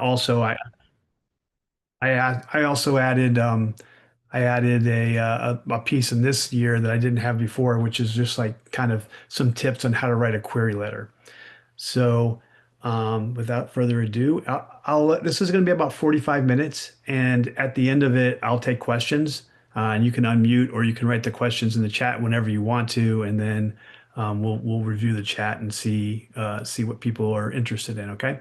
Also, I also added I added a piece in this year that I didn't have before, which is just like kind of some tips on how to write a query letter. So, without further ado, this is going to be about 45 minutes, and at the end of it, I'll take questions, and you can unmute or you can write the questions in the chat whenever you want to, and then we'll review the chat and see what people are interested in. Okay,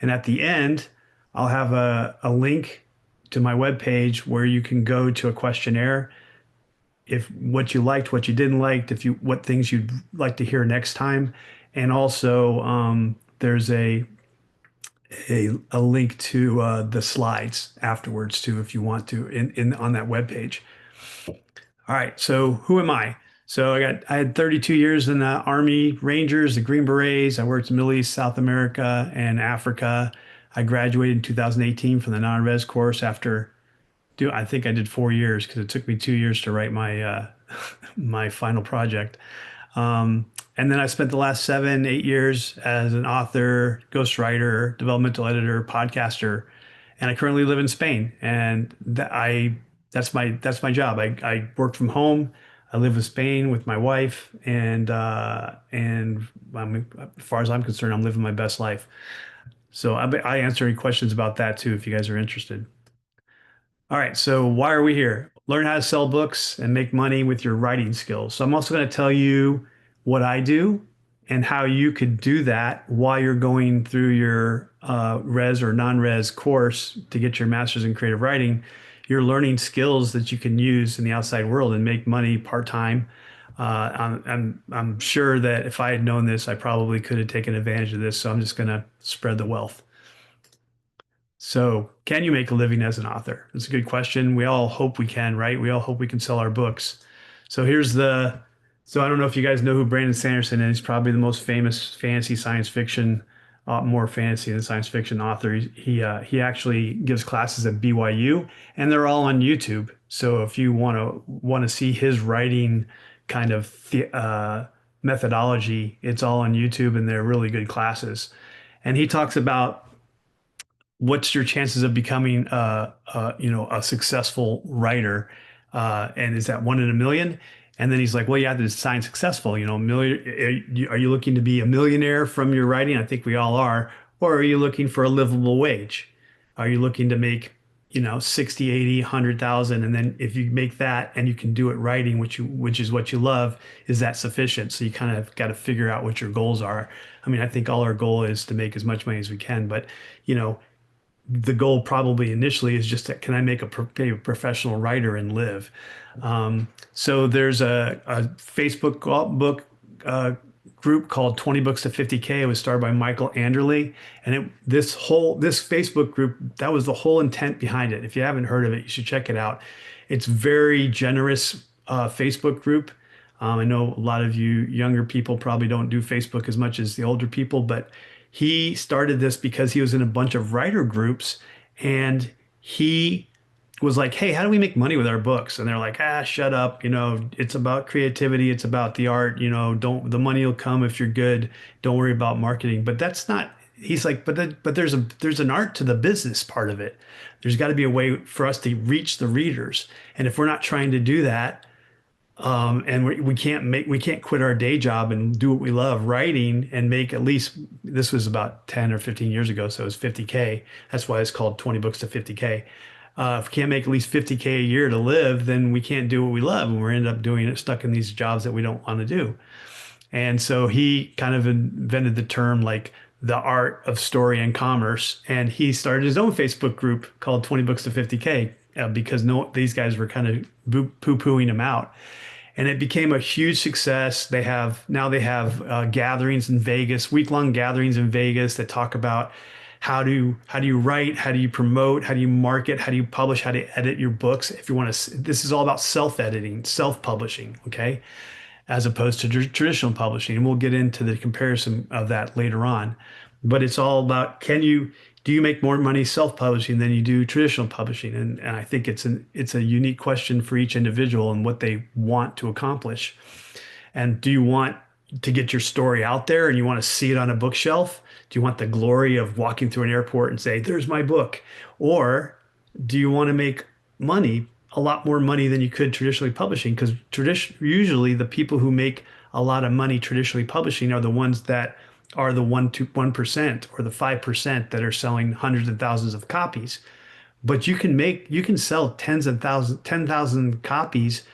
and at the end, I'll have a link to my webpage where you can go to a questionnaire if what you liked, what you didn't like, if you what things you'd like to hear next time, and also there's a link to the slides afterwards too, if you want to, in on that web page. All right, so who am I? So I had 32 years in the Army Rangers, the Green Berets. I worked in Middle East, South America, and Africa. I graduated in 2018 from the non-res course after I think I did 4 years because it took me 2 years to write my my final project. And then I spent the last 7, 8 years as an author, ghostwriter, developmental editor, podcaster, and I currently live in Spain. And that's my job. I work from home. I live in Spain with my wife, and as far as I'm concerned, I'm living my best life. So I answer any questions about that too if you guys are interested. All right, so why are we here? Learn how to sell books and make money with your writing skills. So I'm also going to tell you what I do and how you could do that while you're going through your res or non-res course to get your master's in creative writing. You're learning skills that you can use in the outside world and make money part-time. I'm sure that if I had known this, I probably could have taken advantage of this. So I'm just going to spread the wealth. So, can you make a living as an author? That's a good question. We all hope we can, right? We all hope we can sell our books. So so I don't know if you guys know who Brandon Sanderson is. He's probably the most famous fantasy science fiction, more fantasy than science fiction author. He actually gives classes at BYU, and they're all on YouTube. So if you want to see his writing kind of methodology, it's all on YouTube, and they're really good classes. And he talks about what's your chances of becoming a successful writer? And is that one in a million? And then he's like, well, you have to define successful. You know, million. Are you looking to be a millionaire from your writing? I think we all are. Or are you looking for a livable wage? Are you looking to make, 60, 80, 100,000? And then if you make that and you can do it writing, which is what you love, is that sufficient? So you kind of got to figure out what your goals are. I mean, I think all our goal is to make as much money as we can, but you know, the goal probably initially is just that can I make be a professional writer and live? So there's a Facebook book group called 20 Books to 50K. It was started by Michael Anderle. And this Facebook group, that was the whole intent behind it. If you haven't heard of it, you should check it out. It's very generous Facebook group. I know a lot of you younger people probably don't do Facebook as much as the older people, but he started this because he was in a bunch of writer groups and he was like, hey, how do we make money with our books? And they're like, shut up. It's about creativity. It's about the art. The money will come if you're good. Don't worry about marketing. But that's not, he's like, but there's an art to the business part of it. There's got to be a way for us to reach the readers. And if we're not trying to do that, and we can't quit our day job and do what we love, writing, and make at least, this was about 10 or 15 years ago, so it was 50K. That's why it's called 20 books to 50K. If we can't make at least 50K a year to live, then we can't do what we love, and we're end up doing it stuck in these jobs that we don't want to do. And so he kind of invented the term like the art of story and commerce, and he started his own Facebook group called 20 books to 50K because these guys were kind of poo-pooing him out, and it became a huge success. They have gatherings in Vegas, week-long gatherings in Vegas that talk about how do you write, how do you promote, how do you market, how do you publish, how to edit your books. If you want to, this is all about self-editing, self-publishing, okay, as opposed to traditional publishing. And we'll get into the comparison of that later on. But it's all about do you make more money self-publishing than you do traditional publishing? And I think it's a unique question for each individual and what they want to accomplish. And do you want to get your story out there and you want to see it on a bookshelf? Do you want the glory of walking through an airport and say, "There's my book"? Or do you want to make money, a lot more money than you could traditionally publishing? Because usually the people who make a lot of money traditionally publishing are the ones that are the 1% or the 5% that are selling hundreds of thousands of copies. But you can sell tens of thousands, 10,000 copies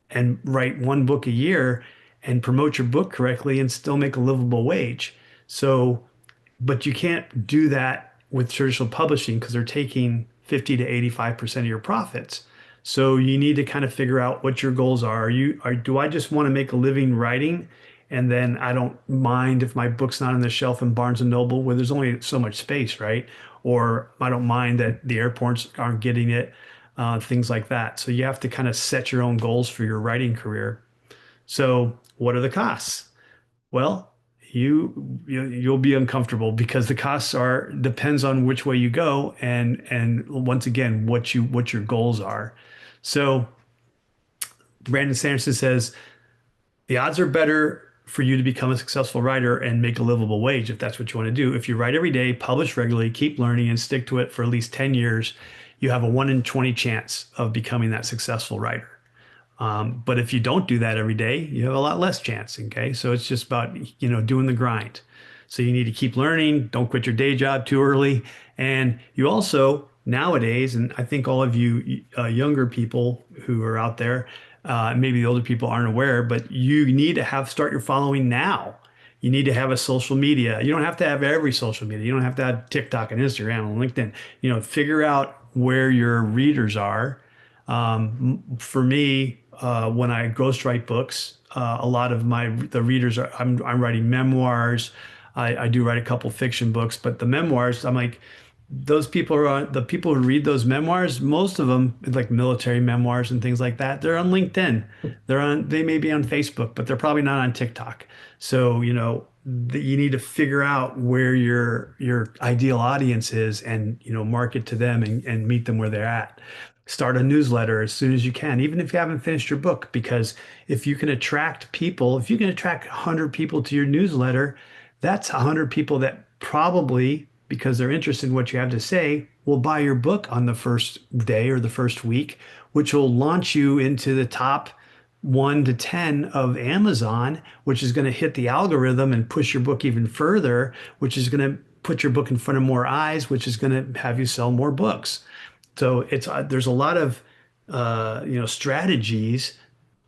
and write one book a year and promote your book correctly and still make a livable wage. So, but you can't do that with traditional publishing because they're taking 50 to 85% of your profits. So you need to kind of figure out what your goals are. Do I just want to make a living writing? And then I don't mind if my book's not on the shelf in Barnes and Noble where there's only so much space, right? Or I don't mind that the airports aren't getting it, things like that. So you have to kind of set your own goals for your writing career. So what are the costs? Well, you'll be uncomfortable because the costs are depends on which way you go and once again what your goals are. So Brandon Sanderson says the odds are better for you to become a successful writer and make a livable wage if that's what you want to do. If you write every day, publish regularly, keep learning, and stick to it for at least 10 years, you have a 1 in 20 chance of becoming that successful writer. But if you don't do that every day, you have a lot less chance. Okay. So it's just about, doing the grind. So you need to keep learning. Don't quit your day job too early. And you also nowadays, and I think all of you younger people who are out there, maybe the older people aren't aware, but you need to start your following now. You need to have a social media. You don't have to have every social media. You don't have to have TikTok and Instagram and LinkedIn. Figure out where your readers are. For me, when I ghostwrite books, a lot of the readers are I'm writing memoirs. I do write a couple fiction books, but the memoirs, I'm like, those people are the people who read those memoirs. Most of them, like military memoirs and things like that, they're on LinkedIn. They may be on Facebook, but they're probably not on TikTok. So, you need to figure out where your ideal audience is and, market to them and meet them where they're at. Start a newsletter as soon as you can, even if you haven't finished your book, because if you can attract people, if you can attract 100 people to your newsletter, that's 100 people that probably, because they're interested in what you have to say, will buy your book on the first day or the first week, which will launch you into the top 1 to 10 of Amazon, which is going to hit the algorithm and push your book even further, which is going to put your book in front of more eyes, which is going to have you sell more books. So there's a lot of strategies,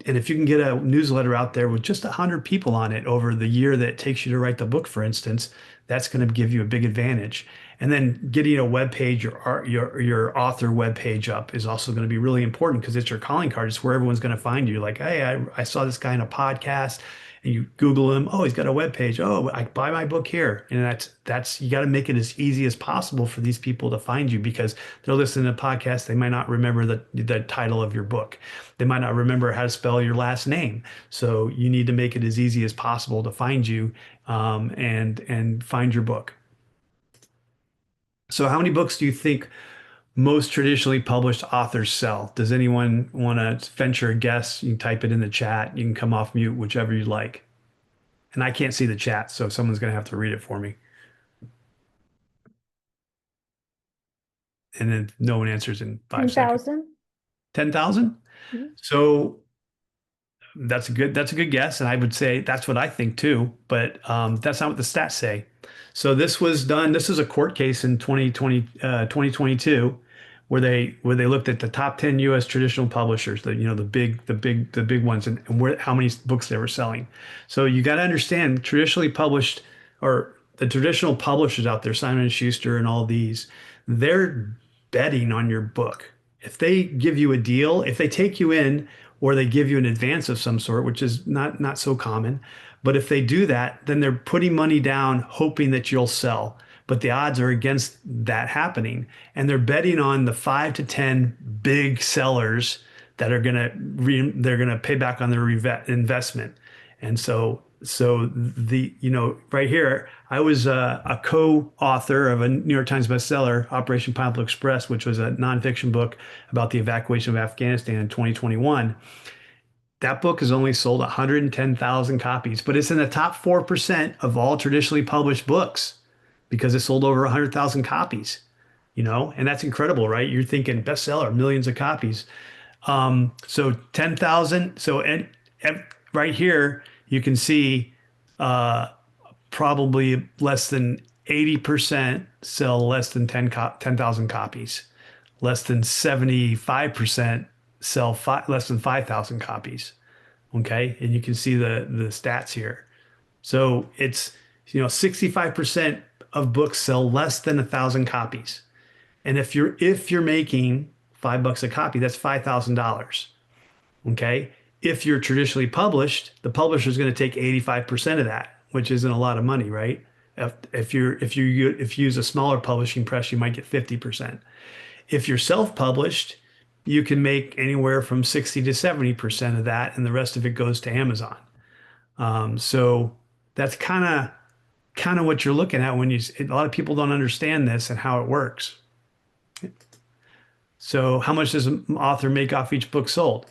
and if you can get a newsletter out there with just 100 people on it over the year that it takes you to write the book, for instance, that's going to give you a big advantage. And then getting a web page, your author web page up is also going to be really important because it's your calling card. It's where everyone's going to find you. Like, hey, I saw this guy in a podcast, and you Google him. Oh, he's got a web page. Oh, I buy my book here. And that's you got to make it as easy as possible for these people to find you because they're listening to podcasts. They might not remember the title of your book. They might not remember how to spell your last name. So you need to make it as easy as possible to find you, and find your book. So how many books do you think most traditionally published authors sell? Does anyone want to venture a guess? You can type it in the chat. You can come off mute, whichever you like. And I can't see the chat, so someone's going to have to read it for me. And then no one answers in 5 seconds. 10,000. 10,000? Mhm. So that's a good guess, and I would say that's what I think too, but that's not what the stats say. So this was done. This is a court case in 2022, where they looked at the top 10 U.S. traditional publishers, the big ones, and how many books they were selling. So you got to understand traditionally published, or the traditional publishers out there, Simon and Schuster and all these, they're betting on your book. If they give you a deal, if they take you in or they give you an advance of some sort, which is not so common. But if they do that, then they're putting money down, hoping that you'll sell. But the odds are against that happening. And they're betting on the 5 to 10 big sellers that are they're gonna pay back on their investment. And so right here, I was a co-author of a New York Times bestseller, Operation Pineapple Express, which was a nonfiction book about the evacuation of Afghanistan in 2021. That book has only sold 110,000 copies, but it's in the top 4% of all traditionally published books. because it sold over 100,000 copies, and that's incredible, right? You're thinking bestseller, millions of copies. So 10,000. So right here, you can see uh, probably less than 80% sell less than 10,000 copies. Less than 75% sell less than 5,000 copies. Okay. And you can see the stats here. So it's, 65% of books sell less than 1,000 copies. And if you're making $5 a copy, that's $5,000. Okay. If you're traditionally published, the publisher is going to take 85% of that, which isn't a lot of money, right? If you use a smaller publishing press, you might get 50%. If you're self-published, you can make anywhere from 60 to 70% of that, and the rest of it goes to Amazon. So that's kind of what you're looking at when a lot of people don't understand this and how it works. So how much does an author make off each book sold?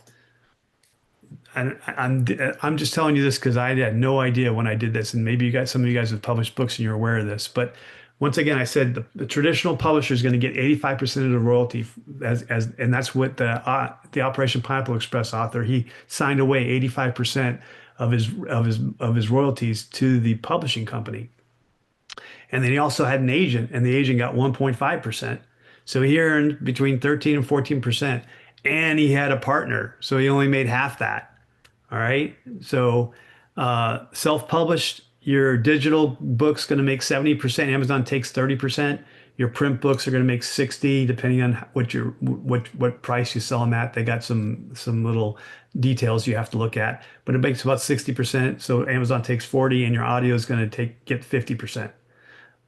And I'm just telling you this because I had no idea when I did this, and maybe some of you guys have published books and you're aware of this. But once again, I said the traditional publisher is going to get 85% of the royalty, and that's what the Operation Pineapple Express author, he signed away 85% of his royalties to the publishing company. And then he also had an agent, and the agent got 1.5%. So he earned between 13 and 14%. And he had a partner, so he only made half that. All right. So self-published, your digital book's going to make 70%. Amazon takes 30%. Your print books are going to make 60, depending on what price you sell them at. They got some little details you have to look at, but it makes about 60%. So Amazon takes 40, and your audio is going to get 50%.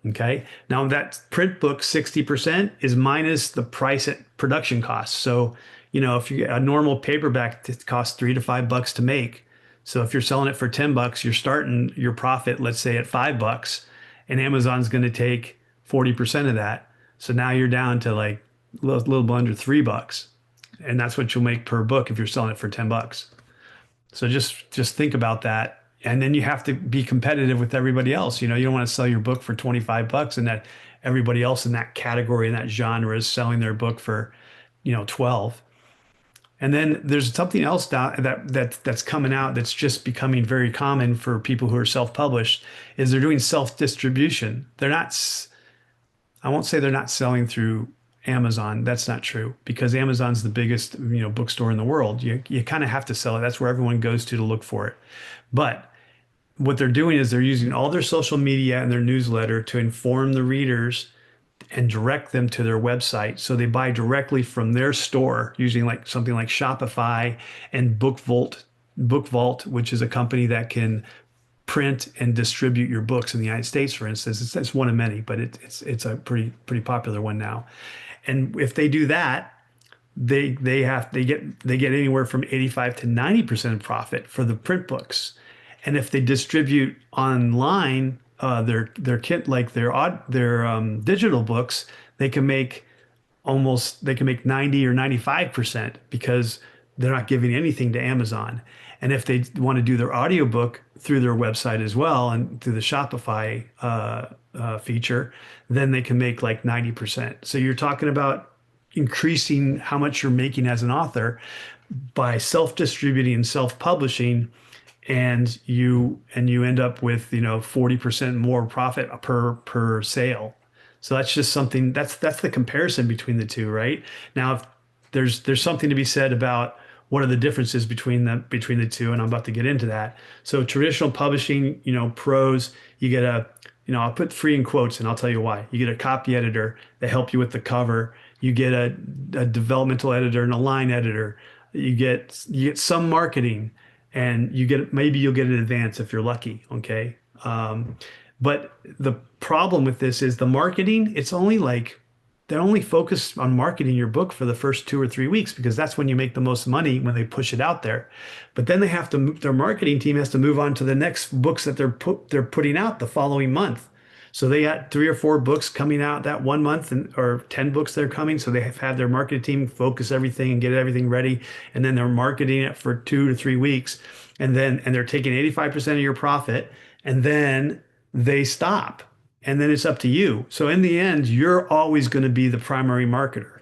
Okay. Now that print book 60% is minus the price at production costs. So, if you get a normal paperback, it costs $3 to $5 to make. So if you're selling it for $10, you're starting your profit, let's say at $5, and Amazon's going to take 40% of that. So now you're down to like a little under $3. And that's what you'll make per book if you're selling it for $10. So just think about that. And then you have to be competitive with everybody else. You don't want to sell your book for $25 and that everybody else in that category, in that genre, is selling their book for, 12. And then there's something else that's coming out that's just becoming very common for people who are self-published, is they're doing self-distribution. I won't say they're not selling through Amazon. That's not true, because Amazon's the biggest, bookstore in the world. You kind of have to sell it. That's where everyone goes to look for it. But what they're doing is they're using all their social media and their newsletter to inform the readers and direct them to their website. So they buy directly from their store using something like Shopify and BookVault, which is a company that can print and distribute your books in the United States, for instance. It's one of many, but it's a pretty popular one now. And if they do that, they get anywhere from 85 to 90% profit for the print books. And if they distribute online their digital books, they can make 90 or 95%, because they're not giving anything to Amazon. And if they want to do their audiobook through their website as well and through the Shopify feature, then they can make like 90%. So you're talking about increasing how much you're making as an author by self-distributing and self-publishing, and you end up with 40% more profit per sale. So that's just something, that's the comparison between the two, right? Now, if there's something to be said about what are the differences between the two, and I'm about to get into that. So traditional publishing, pros, you get I'll put free in quotes and I'll tell you why. You get a copy editor that help you with the cover. You get a developmental editor and a line editor. You get some marketing, and maybe you'll get an advance if you're lucky. Okay. But the problem with this is the marketing. It's only they only focus on marketing your book for the first 2 or 3 weeks, because that's when you make the most money, when they push it out there. But then their marketing team has to move on to the next books that they're putting out the following month. So they got 3 or 4 books coming out that one month, or 10 books that are coming. So they have had their marketing team focus everything and get everything ready. And then they're marketing it for 2 to 3 weeks. And they're taking 85% of your profit, and then they stop. and then it's up to you. So in the end, you're always going to be the primary marketer.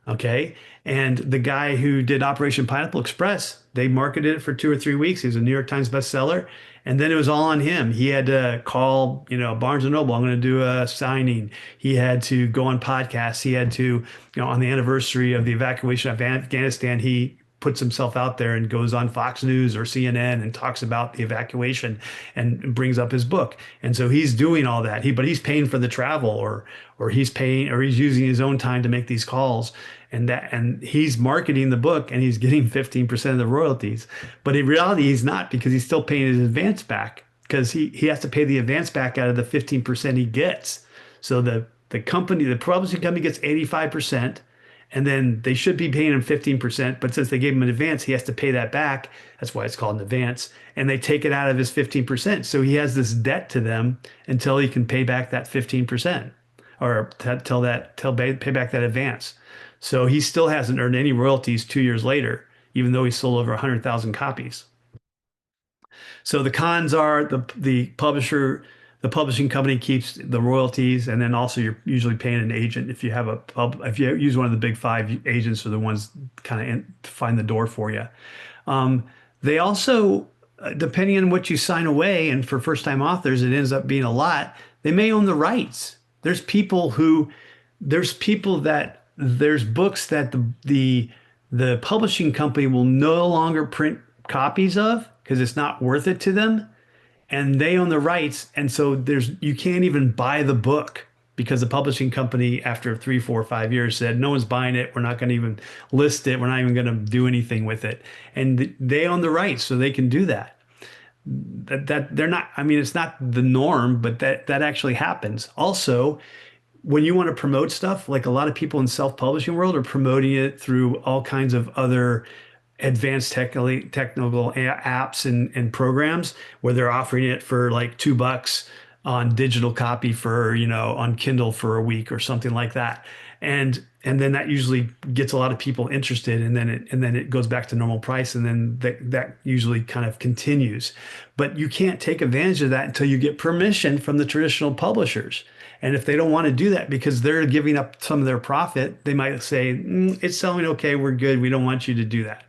Okay. And the guy who did Operation Pineapple Express, they marketed it for 2 or 3 weeks. He was a New York Times bestseller. And then it was all on him. He had to call, Barnes and Noble, I'm going to do a signing. He had to go on podcasts. He had to, on the anniversary of the evacuation of Afghanistan, he puts himself out there and goes on Fox News or CNN and talks about the evacuation and brings up his book. And so he's doing all that. But he's paying for the travel, or he's paying, or he's using his own time to make these calls, and he's marketing the book, and he's getting 15% of the royalties. But in reality, he's not, because he's still paying his advance back, because he has to pay the advance back out of the 15% he gets. So the publishing company gets 85%, and then they should be paying him 15%. But since they gave him an advance, he has to pay that back. That's why it's called an advance. And they take it out of his 15%. So he has this debt to them until he can pay back that 15%, or pay back that advance. So he still hasn't earned any royalties 2 years later, even though he sold over 100,000 copies. So the cons are the publishing company keeps the royalties, and then also you're usually paying an agent if you have if you use one of the big five. Agents are the ones kind of find the door for you. Um, they also, depending on what you sign away, and for first-time authors, it ends up being a lot. They may own the rights. There's books that the publishing company will no longer print copies of because it's not worth it to them, and they own the rights. And so you can't even buy the book because the publishing company, after 3, 4, 5 years, said no one's buying it. We're not going to even list it. We're not even going to do anything with it. And they own the rights, so they can do that. That they're not. I mean, it's not the norm, but that actually happens. Also, when you want to promote stuff, like a lot of people in self-publishing world are promoting it through all kinds of other advanced technical apps and programs, where they're offering it for like $2 on digital copy for, on Kindle for a week or something like that. And then that usually gets a lot of people interested, and then it goes back to normal price, and then that usually kind of continues. But you can't take advantage of that until you get permission from the traditional publishers. And if they don't want to do that because they're giving up some of their profit, they might say, it's selling okay, we're good, we don't want you to do that.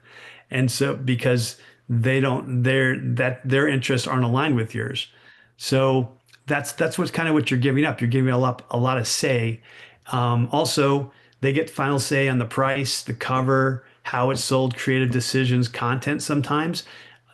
And so, because their interests aren't aligned with yours. So that's what's kind of what you're giving up. You're giving a lot of say. Also, they get final say on the price, the cover, how it's sold, creative decisions, content sometimes.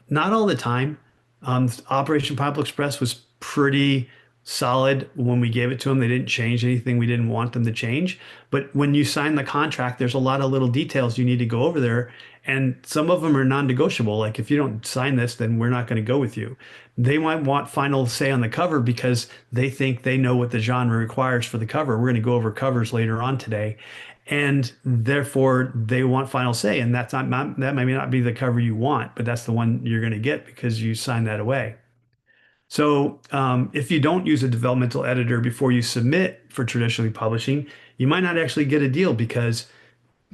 Not all the time. Operation Pineapple Express was pretty solid when we gave it to them. They didn't change anything we didn't want them to change. But when you sign the contract, there's a lot of little details you need to go over there. And some of them are non-negotiable. Like, if you don't sign this, then we're not going to go with you. They might want final say on the cover because they think they know what the genre requires for the cover. We're going to go over covers later on today. And therefore, they want final say. And that may not be the cover you want, but that's the one you're going to get because you signed that away. So if you don't use a developmental editor before you submit for traditionally publishing, you might not actually get a deal, because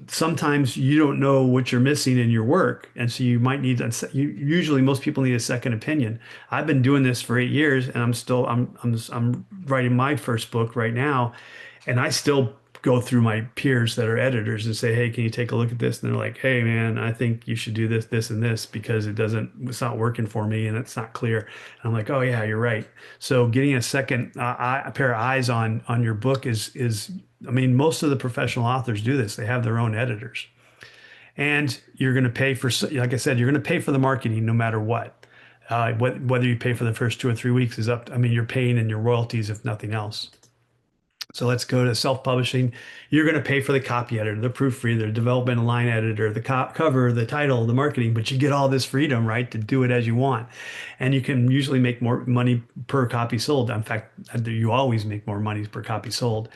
sometimes you don't know what you're missing in your work. And so you might need, usually most people need a second opinion. I've been doing this for 8 years, and I'm writing my first book right now. And I still go through my peers that are editors and say, hey, can you take a look at this? And they're like, hey, man, I think you should do this, this, and this, because it's not working for me and it's not clear. And I'm like, oh yeah, you're right. So getting a second a pair of eyes on your book is, I mean, most of the professional authors do this. They have their own editors. And you're going to pay for, like I said, you're going to pay for the marketing no matter what. Whether you pay for the first 2 or 3 weeks is up. I mean, you're paying in your royalties, if nothing else. So let's go to self-publishing. You're going to pay for the copy editor, the proofreader, the development line editor, the cover, the title, the marketing, but you get all this freedom, right, to do it as you want. And you can usually make more money per copy sold. In fact, you always make more money per copy sold.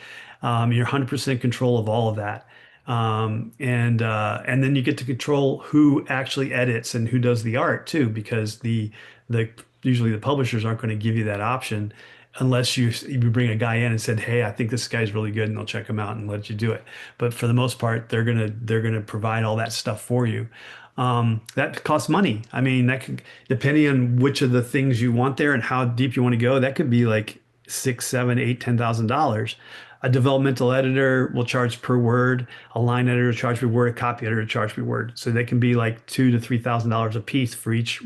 You're 100% control of all of that. And then you get to control who actually edits and who does the art too, because usually the publishers aren't going to give you that option unless you bring a guy in and said, hey, I think this guy's really good, and they'll check him out and let you do it. But for the most part, they're gonna provide all that stuff for you. That costs money. I mean, that could, depending on which of the things you want there and how deep you want to go, that could be like six, seven, eight, $10,000. A developmental editor will charge per word. A line editor will charge per word. A copy editor will charge per word. So they can be like $2,000 to $3,000 a piece for each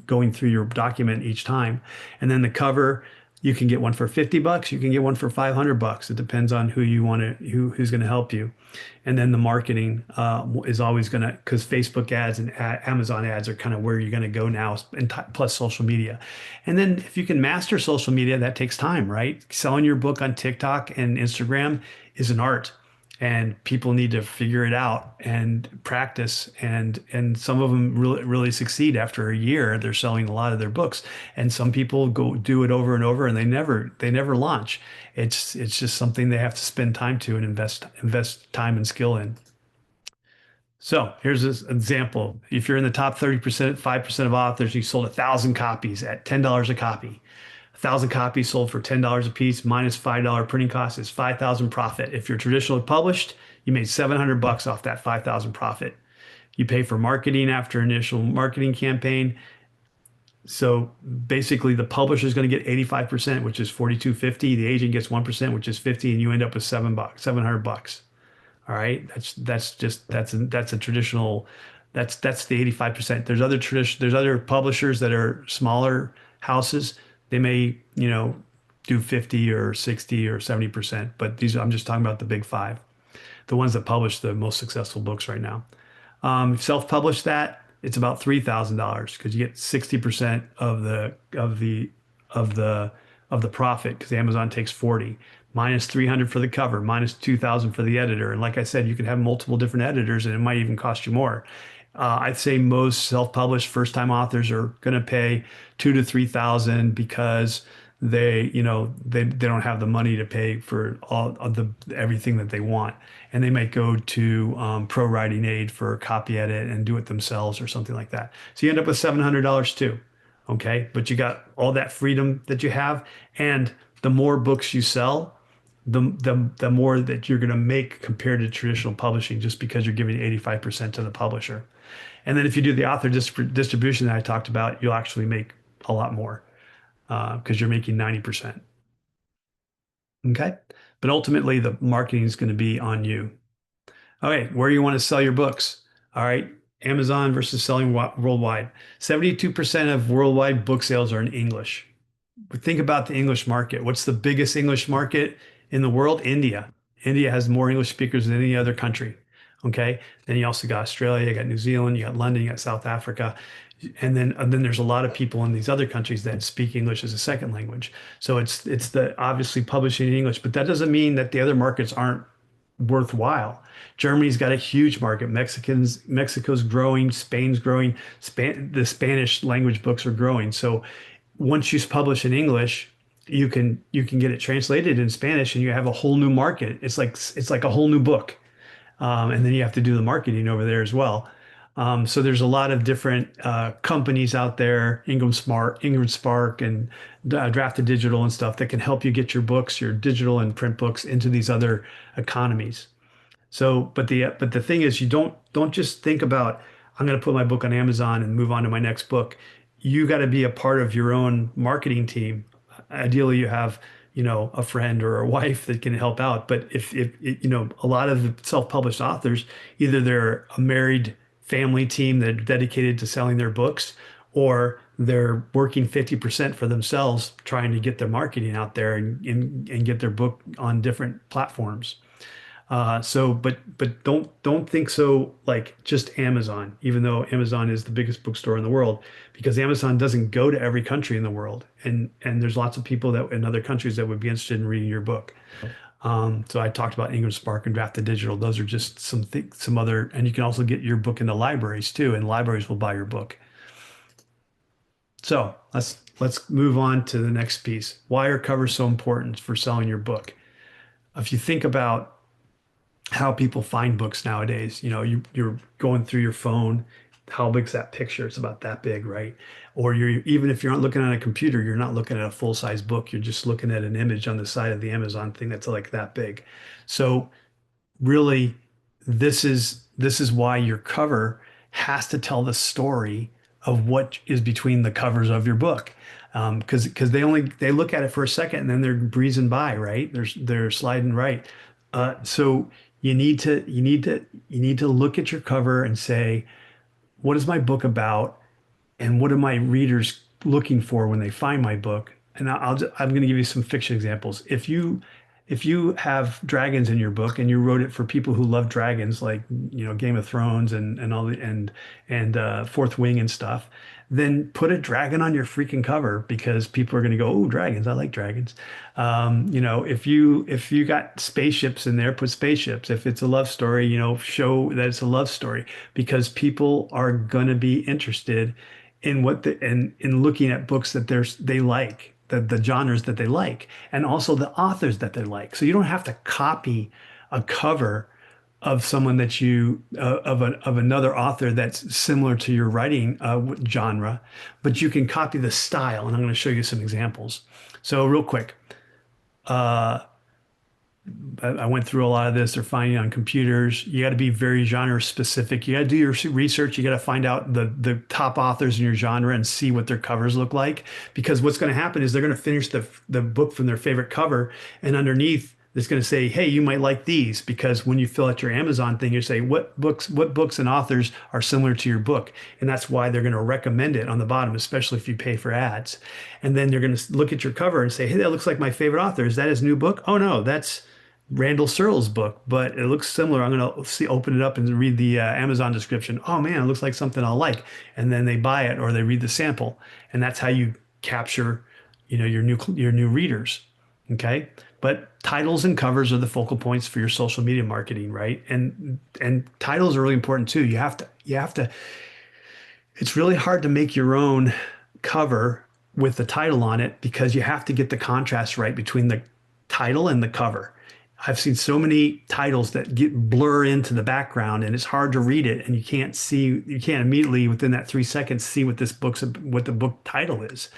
going through your document each time. And then the cover, you can get one for $50. You can get one for $500. It depends on who you want to who's going to help you. And then the marketing is always going to, because Facebook ads and Amazon ads are kind of where you're going to go now, and plus social media. And then if you can master social media, that takes time, right? Selling your book on TikTok and Instagram is an art, and people need to figure it out and practice. And some of them really succeed after a year. They're selling a lot of their books, and some people go do it over and over, and they never launch. It's just something they have to spend time to and invest time and skill in. So here's this example. If you're in the top 30%, 5% of authors, you sold 1,000 copies at $10 a copy. 1,000 copies sold for $10 a piece minus $5 printing cost is 5,000 profit. If you're traditionally published, you made $700 off that 5,000 profit. You pay for marketing after initial marketing campaign. So basically the publisher is going to get 85%, which is 42.50. The agent gets 1%, which is 50, and you end up with $700. All right. That's a traditional, that's the 85%. There's other publishers that are smaller houses. They may, do 50 or 60 or 70%, but I'm just talking about the big five, the ones that publish the most successful books right now. Self-publish that, it's about $3,000 because you get 60% of the profit, because Amazon takes 40, minus 300 for the cover, minus 2,000 for the editor. And like I said, you can have multiple different editors and it might even cost you more. I'd say most self-published first-time authors are going to pay 2,000 to 3,000 because they don't have the money to pay for all of the everything that they want, and they might go to Pro Writing Aid for a copy edit and do it themselves or something like that. So you end up with $700 too. Okay, but you got all that freedom that you have, and the more books you sell, the more that you're going to make compared to traditional publishing, just because you're giving 85% to the publisher. And then if you do the author distribution that I talked about, you'll actually make a lot more because you're making 90%. Okay. But ultimately, the marketing is going to be on you. Okay. Where you want to sell your books. All right. Amazon versus selling worldwide. 72% of worldwide book sales are in English. But think about the English market. What's the biggest English market in the world? India. India has more English speakers than any other country. Okay. Then you also got Australia, you got New Zealand, you got London, you got South Africa. And then there's a lot of people in these other countries that speak English as a second language. So it's the obviously publishing in English, but that doesn't mean that the other markets aren't worthwhile. Germany's got a huge market. Mexico's growing, Spain's growing, the Spanish language books are growing. So once you publish in English, you can get it translated in Spanish and you have a whole new market. It's like a whole new book. And then you have to do the marketing over there as well. So there's a lot of different companies out there, Ingram Spark, and Drafted Digital and stuff that can help you get your books, your digital and print books, into these other economies. So, but the thing is, you don't just think about, I'm going to put my book on Amazon and move on to my next book. You got to be a part of your own marketing team. Ideally, you have, a friend or a wife that can help out. But if a lot of the self-published authors, either they're a married family team that are dedicated to selling their books, or they're working 50% for themselves, trying to get their marketing out there and get their book on different platforms. But don't think so like just Amazon, even though Amazon is the biggest bookstore in the world, because Amazon doesn't go to every country in the world, and there's lots of people that in other countries that would be interested in reading your book. So I talked about Ingram Spark and Drafted Digital. Those are just some other, and you can also get your book in the libraries too, and libraries will buy your book. So let's move on to the next piece. Why are covers so important for selling your book? If you think about how people find books nowadays. You're going through your phone. How big's that picture? It's about that big, right? Or even if you're not looking at a computer, you're not looking at a full-size book. You're just looking at an image on the side of the Amazon thing that's like that big. So really, this is why your cover has to tell the story of what is between the covers of your book. because they look at it for a second and then they're breezing by, right? They're sliding right. So you need to look at your cover and say, what is my book about? And what are my readers looking for when they find my book? And I'm going to give you some fiction examples. If you have dragons in your book and you wrote it for people who love dragons, like Game of Thrones and all the and Fourth Wing and stuff, then put a dragon on your freaking cover because people are going to go, oh, dragons, I like dragons. If you got spaceships in there, put spaceships. If it's a love story, show that it's a love story because people are going to be interested in in looking at books that they like, the genres that they like, and also the authors that they like. So you don't have to copy a cover of someone that you of another author that's similar to your writing genre, but you can copy the style. And I'm going to show you some examples. So real quick, uh, I went through a lot of this. They're finding on computers. You got to be very genre specific. You got to do your research. You got to find out the top authors in your genre and see what their covers look like. Because what's going to happen is they're going to finish the book from their favorite cover, and underneath it's going to say, "Hey, you might like these." Because when you fill out your Amazon thing, you say, what books and authors are similar to your book?" And that's why they're going to recommend it on the bottom, especially if you pay for ads. And then they're going to look at your cover and say, "Hey, that looks like my favorite author. Is that his new book?" "Oh no, that's Randall Surles's book, but it looks similar." I'm going to open it up and read the Amazon description. "Oh man, it looks like something I'll like." And then they buy it or they read the sample. And that's how you capture, your new readers. Okay. But titles and covers are the focal points for your social media marketing, right? And titles are really important too. You have to it's really hard to make your own cover with the title on it because you have to get the contrast right between the title and the cover. I've seen so many titles that get blur into the background and it's hard to read it and you can't immediately within that 3 seconds see what what the book title is.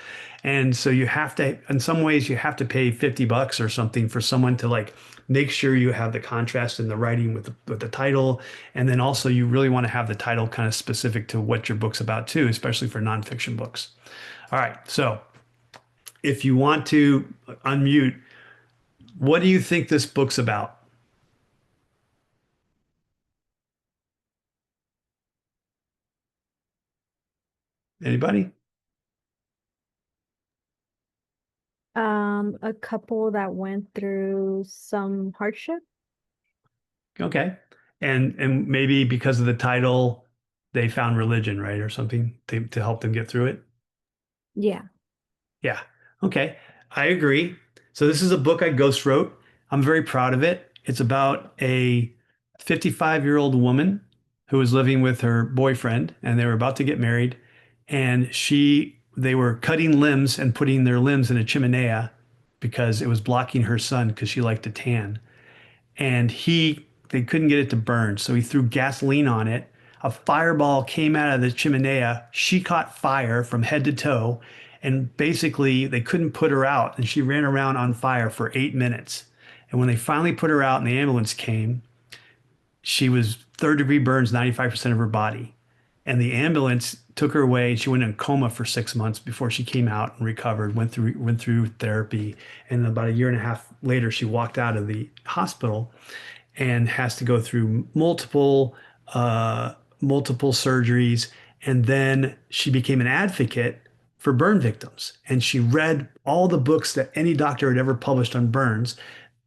And so you have to, in some ways, you have to pay $50 or something for someone to like make sure you have the contrast in the writing with the title. And then also you really want to have the title kind of specific to what your book's about too, especially for nonfiction books. All right. So if you want to unmute, what do you think this book's about? Anybody? A couple that went through some hardship. Okay. And maybe because of the title, they found religion, right? Or something to help them get through it. Yeah. Yeah. Okay. I agree. So this is a book I ghost wrote. I'm very proud of it. It's about a 55-year-old woman who was living with her boyfriend and they were about to get married. And they were cutting limbs and putting their limbs in a chimenea because it was blocking her sun because she liked to tan. And they couldn't get it to burn. So he threw gasoline on it. A fireball came out of the chimenea. She caught fire from head to toe. And basically, they couldn't put her out. And she ran around on fire for 8 minutes. And when they finally put her out and the ambulance came, she was third degree burns, 95% of her body. And the ambulance took her away. She went in coma for 6 months before she came out and recovered, went through therapy. And about a year and a half later, she walked out of the hospital and has to go through multiple surgeries. And then she became an advocate for burn victims. And she read all the books that any doctor had ever published on burns,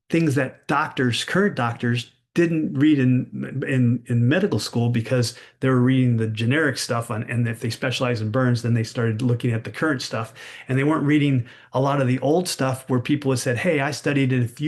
things that current doctors, didn't read in medical school because they were reading the generic stuff on, and if they specialize in burns, then they started looking at the current stuff, and they weren't reading a lot of the old stuff where people had said, "Hey, I studied, and if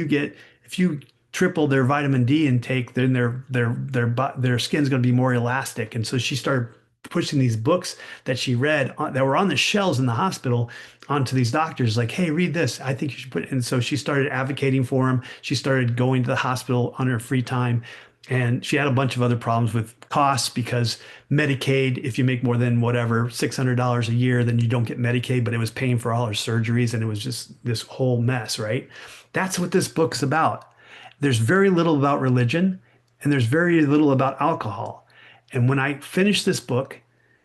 you triple their vitamin D intake, then their skin's going to be more elastic." And so she started pushing these books that she read that were on the shelves in the hospital onto these doctors like, "Hey, read this. I think you should put it." And so she started advocating for him. She started going to the hospital on her free time. And she had a bunch of other problems with costs because Medicaid, if you make more than whatever, $600 a year, then you don't get Medicaid, but it was paying for all her surgeries. And it was just this whole mess, right? That's what this book's about. There's very little about religion and there's very little about alcohol. And when I finished this book,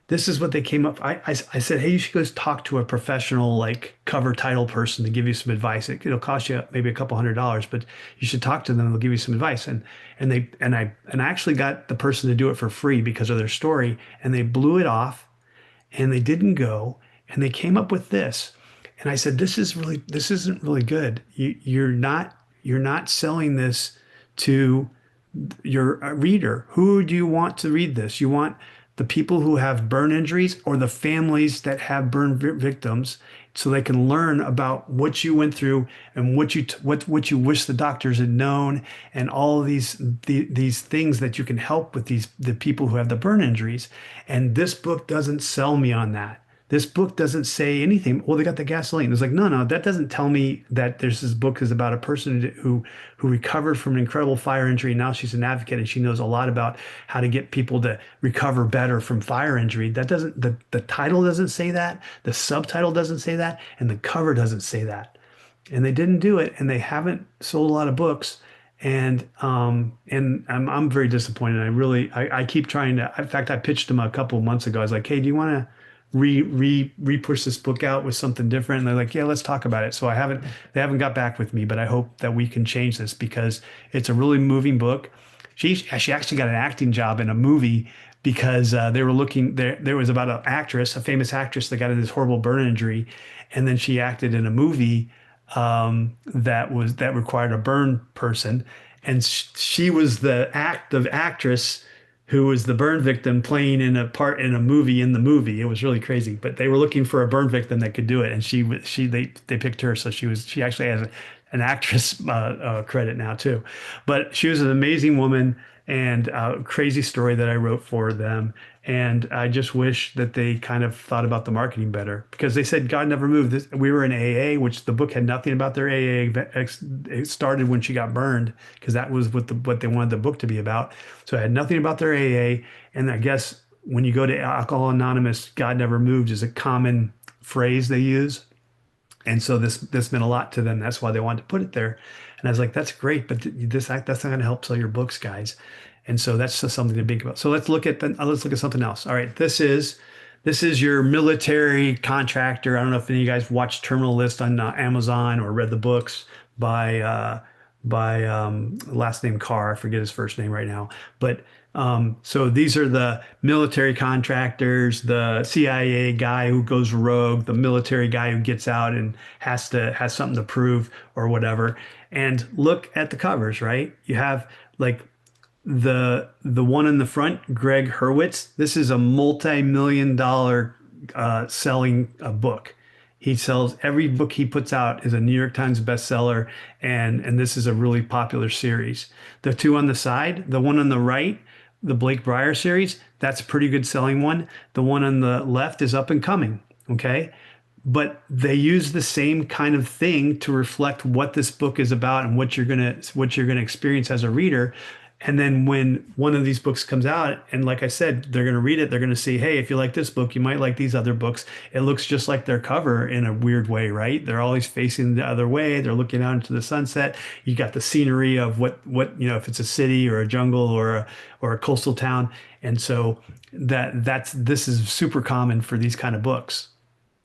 this is what they came up. I said, hey, you should go talk to a professional like cover title person to give you some advice. It'll cost you maybe a couple $100, but you should talk to them. They'll give you some advice. And I actually got the person to do it for free because of their story, and they blew it off and they didn't go and they came up with this. And I said, this isn't really good. You're not selling this to your reader. Who do you want to read this? You want the people who have burn injuries or the families that have burn victims so they can learn about what you went through and what you wish the doctors had known and all of these things that you can help with the people who have the burn injuries. And this book doesn't sell me on that. This book doesn't say anything. Well, they got the gasoline. It's like, no, no, that doesn't tell me that this book is about a person who recovered from an incredible fire injury. Now she's an advocate and she knows a lot about how to get people to recover better from fire injury. That doesn't the title doesn't say that, the subtitle doesn't say that, and the cover doesn't say that. And they didn't do it, and they haven't sold a lot of books. And I'm very disappointed. I keep trying to. In fact, I pitched them a couple of months ago. I was like, hey, do you want to re-push this book out with something different? And they're like, yeah, let's talk about it. So they haven't got back with me, but I hope that we can change this because it's a really moving book. She actually got an acting job in a movie because they were looking there was about an actress, a famous actress that got in this horrible burn injury, and then she acted in a movie that required a burn person, and she was the actress who was the burn victim playing in a part in a movie in the movie. It was really crazy, but they were looking for a burn victim that could do it, and they picked her, so she actually has an actress credit now too. But she was an amazing woman and a crazy story that I wrote for them. And I just wish that they kind of thought about the marketing better because they said God never moved. We were in AA, which the book had nothing about their AA. It started when she got burned because that was what they wanted the book to be about. So it had nothing about their AA. And I guess when you go to Alcohol Anonymous, God never moved is a common phrase they use. And so this meant a lot to them. That's why they wanted to put it there. And I was like, that's great, but that's not going to help sell your books, guys. And so that's just something to think about. So let's look at something else. All right, this is your military contractor. I don't know if any of you guys watched Terminal List on Amazon or read the books by last name Carr. I forget his first name right now, but so these are the military contractors, the CIA guy who goes rogue, the military guy who gets out and has something to prove or whatever. And look at the covers, right? You have like the one in the front, Greg Hurwitz. This is a multi-million dollar selling a book. He sells every book he puts out is a New York Times bestseller, and this is a really popular series. The two on the side, the one on the right, the Blake Breyer series, that's a pretty good selling one. The one on the left is up and coming. Okay. But they use the same kind of thing to reflect what this book is about and what you're gonna experience as a reader. And then when one of these books comes out, and like I said, they're going to read it, they're going to see, hey, if you like this book, you might like these other books. It looks just like their cover in a weird way, right? They're always facing the other way. They're looking out into the sunset. You got the scenery of what if it's a city or a jungle or a coastal town. And so this is super common for these kind of books.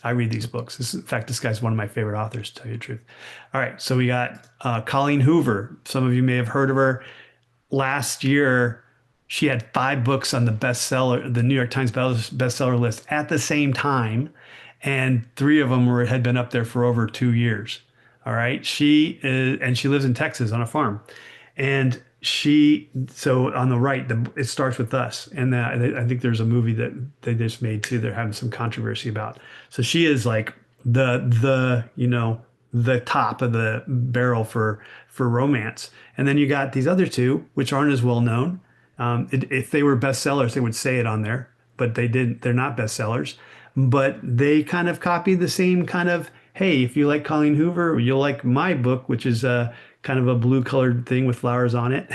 I read these books. In fact, this guy's one of my favorite authors, to tell you the truth. All right, so we got Colleen Hoover. Some of you may have heard of her. Last year, she had 5 books on the New York Times bestseller list at the same time, and 3 of them had been up there for over 2 years. All right, she lives in Texas on a farm, and so on the right, it starts with us, and I think there's a movie that they just made too. They're having some controversy about. So she is like the top of the barrel for romance. And then you got these other 2, which aren't as well known. If they were bestsellers, they would say it on there, but they didn't. They're not bestsellers, but they kind of copied the same kind of, hey, if you like Colleen Hoover, you'll like my book, which is a kind of a blue colored thing with flowers on it,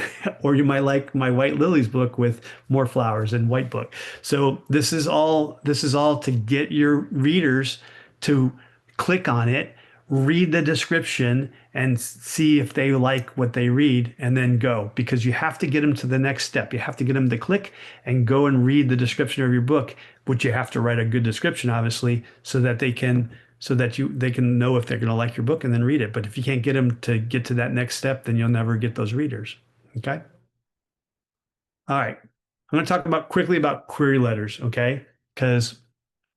or you might like my White Lilies book with more flowers and white book. So this is all to get your readers to click on it, read the description and see if they like what they read, and then go, because you have to get them to the next step. You have to get them to click and go and read the description of your book, which you have to write a good description, obviously, so that they can know if they're going to like your book and then read it. But if you can't get them to get to that next step, then you'll never get those readers. Okay. All right. I'm going to talk quickly about query letters. Okay. Because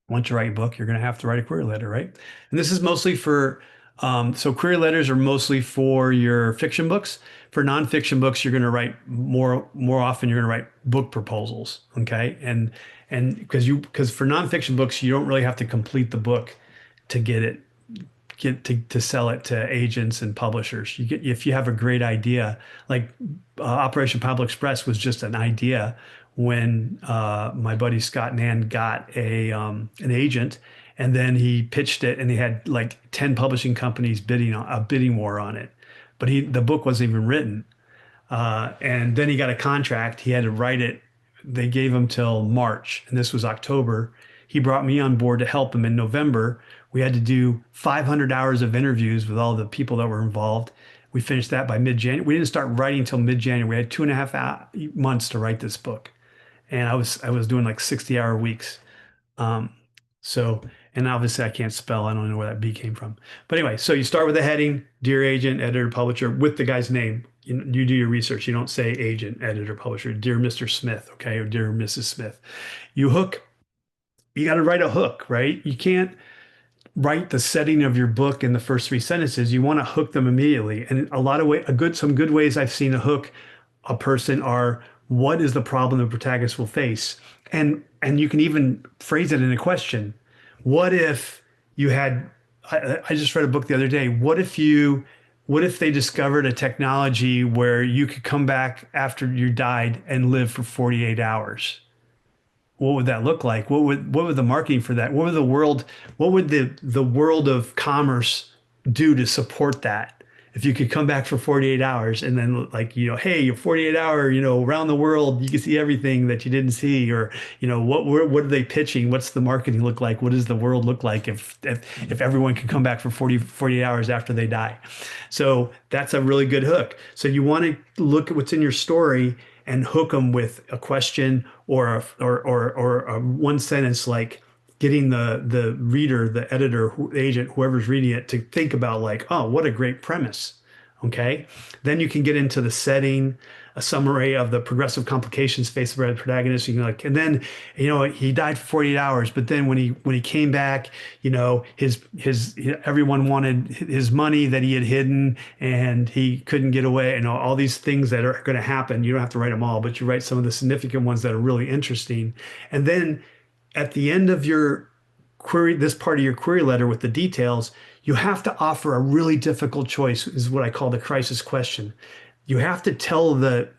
once you write a book, you're going to have to write a query letter, right? And this is mostly so query letters are mostly for your fiction books. For nonfiction books, you're going to write more often, you're going to write book proposals, okay? And because for nonfiction books, you don't really have to complete the book to get to sell it to agents and publishers. If you have a great idea, like Operation Pineapple Express was just an idea when my buddy Scott Nan got an agent, and then he pitched it, and he had like 10 publishing companies bidding on a bidding war on it, but the book wasn't even written. And then he got a contract. He had to write it. They gave him till March, and this was October. He brought me on board to help him in November. We had to do 500 hours of interviews with all the people that were involved. We finished that by mid-January. We didn't start writing until mid-January. We had 2.5 months to write this book, and I was doing like 60-hour weeks. Um, so, and obviously I can't spell. I don't know where that B came from. But anyway, so you start with a heading, dear agent, editor, publisher, with the guy's name. You do your research. You don't say agent, editor, publisher, dear Mr. Smith, okay, or dear Mrs. Smith. You hook. You got to write a hook, right? You can't write the setting of your book in the first three sentences. You want to hook them immediately. And some good ways I've seen to hook a person are, what is the problem the protagonist will face? And you can even phrase it in a question. What if you had, I just read a book the other day. What if they discovered a technology where you could come back after you died and live for 48 hours? What would that look like? What would the marketing for that? What would the world of commerce do to support that? If you could come back for 48 hours and then, like, hey, your 48 hour, around the world, you can see everything that you didn't see, or, what are they pitching? What's the marketing look like? What does the world look like if everyone can come back for 48 hours after they die? So that's a really good hook. So you want to look at what's in your story and hook them with a question or a one sentence, like getting the reader, the editor, agent, whoever's reading it, to think about, like, oh, what a great premise. Okay. Then you can get into the setting, a summary of the progressive complications faced by the protagonist. You can, like, and then, he died for 48 hours, but then when he came back, everyone wanted his money that he had hidden, and he couldn't get away, and all these things that are going to happen. You don't have to write them all, but you write some of the significant ones that are really interesting. And then at the end of your query, this part of your query letter with the details, you have to offer a really difficult choice, is what I call the crisis question. You have to tell the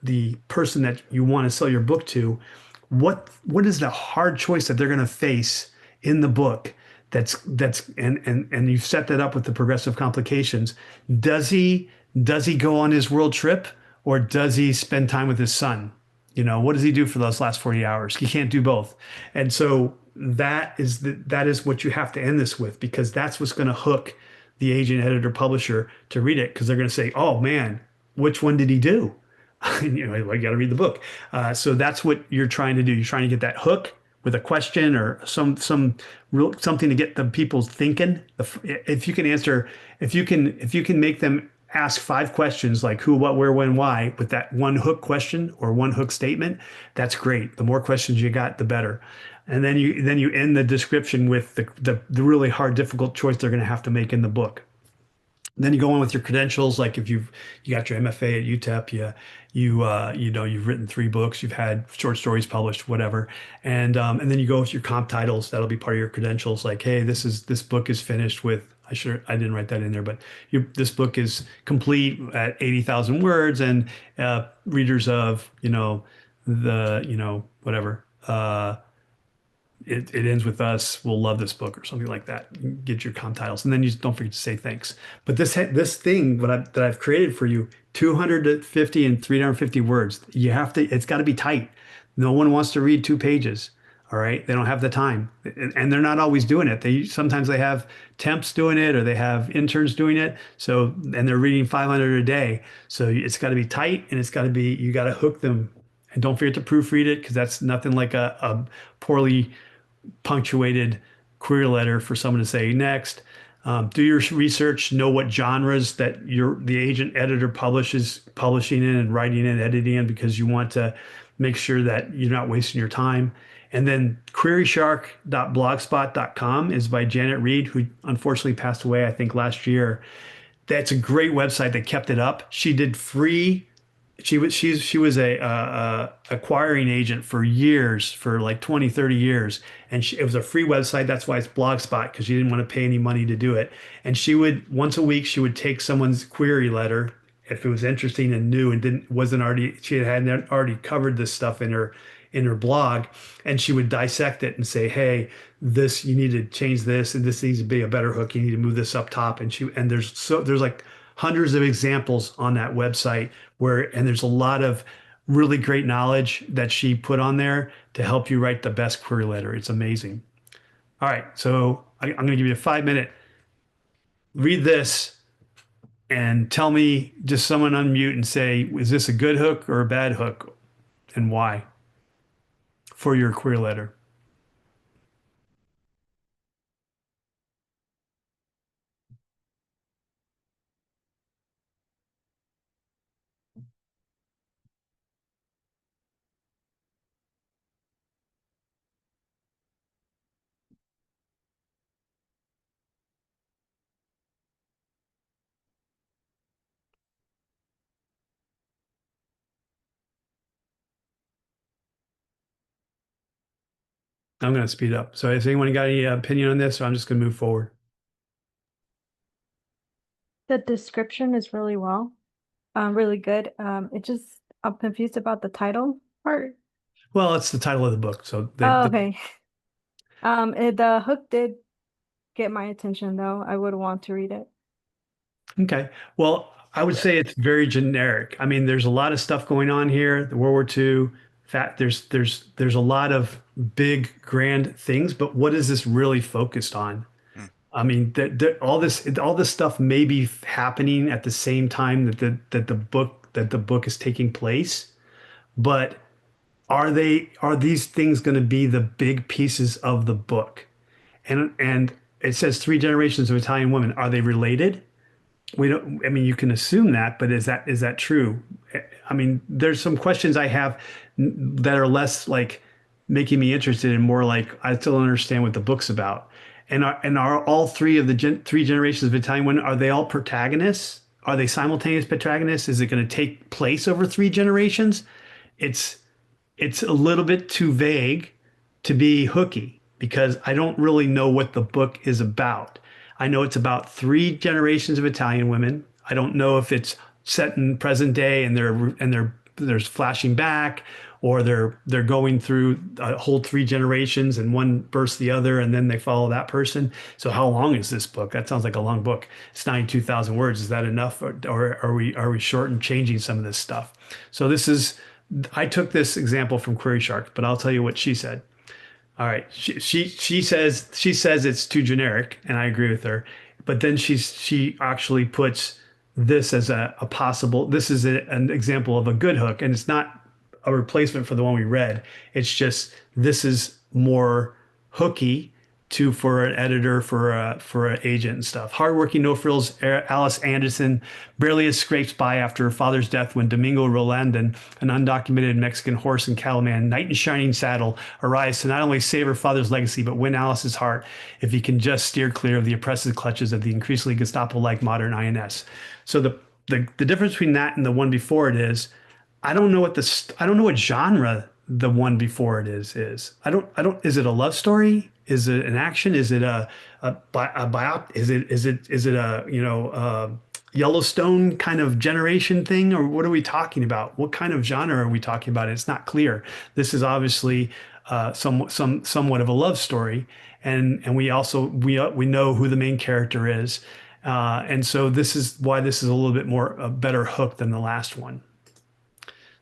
person that you want to sell your book to what is the hard choice that they're going to face in the book. And you've set that up with the progressive complications. Does he go on his world trip, or does he spend time with his son? What does he do for those last 40 hours? He can't do both. And so that is what you have to end this with, because that's what's going to hook the agent, editor, publisher to read it, because they're going to say, oh man, which one did he do? You got to read the book. So that's what you're trying to do. You're trying to get that hook with a question, or something to get the people thinking. If you can make them ask 5 questions, like who, what, where, when, why, with that one hook question or one hook statement, that's great. The more questions you got, the better. And then you end the description with the really hard, difficult choice they're going to have to make in the book. Then you go on with your credentials, like if you got your MFA at UTEP, you've written 3 books, you've had short stories published, whatever, and then you go with your comp titles. That'll be part of your credentials. Like, hey, this book is finished with. I didn't write that in there, but this book is complete at 80,000 words, and readers of whatever. It ends with us. We'll love this book, or something like that. Get your comp titles, and then you don't forget to say thanks. But this thing that I've created for you, 250 and 350 words. It's got to be tight. No one wants to read 2 pages. All right. They don't have the time and they're not always doing it. Sometimes they have temps doing it or they have interns doing it. So, and they're reading 500 a day. So it's got to be tight and it's got to be, you got to hook them and don't forget to proofread it because that's nothing like a poorly punctuated query letter for someone to say next. Do your research, know what genres that the agent editor publishing in and writing and editing in because you want to make sure that you're not wasting your time. And then queryshark.blogspot.com is by Janet Reed, who unfortunately passed away, I think, last year. That's a great website that kept it up. She did free. She was a acquiring agent for years, for like 20, 30 years. And it was a free website. That's why it's Blogspot, because she didn't want to pay any money to do it. And she would once a week, she would take someone's query letter if it was interesting and new and didn't wasn't already she had already covered this stuff in her blog, and she would dissect it and say, hey, this you need to change this, and this needs to be a better hook. You need to move this up top. And there's like hundreds of examples on that website and there's a lot of really great knowledge that she put on there to help you write the best query letter. It's amazing. All right, so I'm going to give you a 5 minute. Read this and tell me, just someone unmute and say, is this a good hook or a bad hook, and why for your query letter? I'm going to speed up. So, has anyone got any opinion on this? Or I'm just going to move forward. The description is really good. I'm confused about the title part. Well, it's the title of the book. So, Oh, okay. The hook did get my attention though. I would want to read it. okay. Well, I would say it's very generic. I mean, there's a lot of stuff going on here. The World War II, there's a lot of big, grand things, but what is this really focused on? Hmm. I mean, all this stuff may be happening at the same time that the book is taking place, but are these things going to be the big pieces of the book? And it says three generations of Italian women. Are they related? We don't, I mean, you can assume that, but is that true? I mean, there's some questions I have that are less like making me interested and more like I still don't understand what the book's about. And are all three of the three generations of Italian women, are they all protagonists? Are they simultaneous protagonists? Is it going to take place over three generations? It's it's a little bit too vague to be hooky because I don't really know what the book is about. I know it's about three generations of Italian women. I don't know if it's set in present day and there's flashing back, or they're going through a whole three generations and one bursts the other and then they follow that person. So how long is this book? That sounds like a long book. It's 92,000 words. Is that enough, or are we short and changing some of this stuff? So I took this example from Query Shark, but I'll tell you what she said. All right. She says it's too generic, and I agree with her. But then she actually puts this as a possible. This is an example of a good hook, and it's not a replacement for the one we read. It's just this is more hooky for an editor, for an agent and stuff. Hardworking, no frills Alice Anderson barely scrapes by after her father's death when Domingo Rolandon, an undocumented Mexican horse and cattleman, knight in shining saddle, arrives to not only save her father's legacy but win Alice's heart if he can just steer clear of the oppressive clutches of the increasingly Gestapo-like modern INS. So the difference between that and the one before it is, I don't know what genre the one before it is. Is it a love story? Is it an action? Is it a biop? Is it a Yellowstone kind of generation thing, or what are we talking about? What kind of genre are we talking about? It's not clear. This is obviously somewhat of a love story, and we know who the main character is, and so this is why this is a little bit more a better hook than the last one.